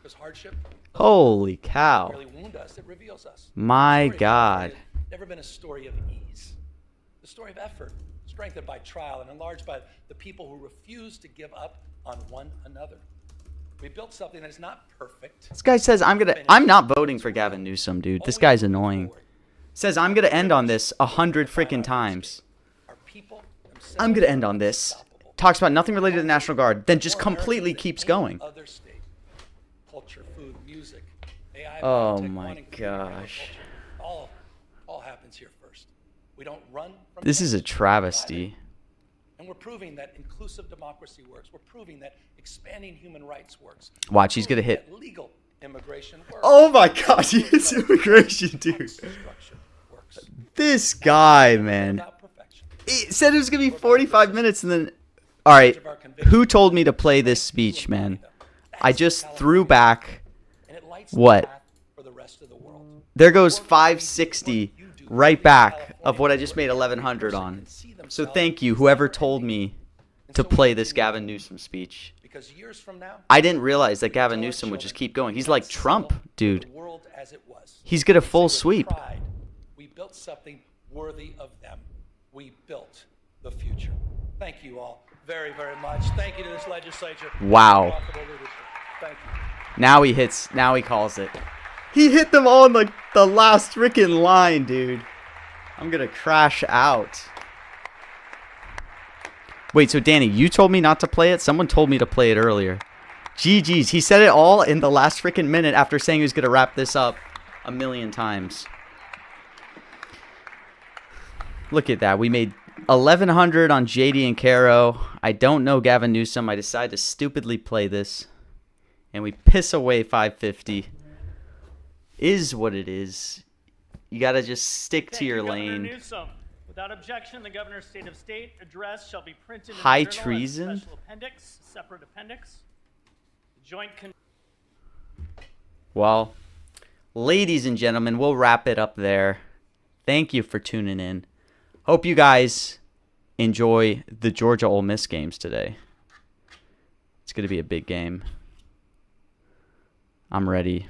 Because hardship Holy cow. really wound us, it reveals us. My The story of God. California has never been a story of ease. The story of effort, strengthened by trial and enlarged by the people who refuse to give up on one another. We built something that is not perfect. This guy says I'm not voting for Gavin Newsom, dude. This guy's annoying. Says I'm gonna end on this 100 freaking times. I'm gonna end on this. Talks about nothing related to the National Guard, then just completely keeps going. Other state, culture, food, music, AI, Oh biotech, my wanting gosh. all happens here first. We don't run from This is a travesty. and we're proving that inclusive democracy works. We're proving that expanding human rights works. Watch, he's gonna hit. That legal immigration works. Oh my gosh, he's immigration, dude. This guy, man. He said it was gonna be 45 minutes and then... Alright, who told me to play this speech, man? I just threw back... What? There goes 560 right back of what I just made 1100 on. So thank you, whoever told me to play this Gavin Newsom speech. Because years from now, I didn't realize that Gavin Newsom would just keep going. He's like Trump, dude. He's got a full sweep. we built something worthy of them. We built the future. Thank you all very, very much. Thank you to this legislature. Wow. Remarkable leadership. Thank you. Now he hits, now he calls it. He hit them all in like the last freaking line, dude. I'm gonna crash out. Wait, so Danny, you told me not to play it? Someone told me to play it earlier. GG's, he said it all in the last freaking minute after saying he was gonna wrap this up a million times. Look at that, we made 1100 on JD and Caro. I don't know Gavin Newsom. I decided to stupidly play this. And we piss away 550. Is what it is. You gotta just stick to your lane. Newsom. Without objection, the governor's state of state address shall be printed in High the journal treason? as special appendix, separate appendix. Joint Well, ladies and gentlemen, we'll wrap it up there. Thank you for tuning in. Hope you guys enjoy the Georgia Ole Miss games today. It's going to be a big game. I'm ready.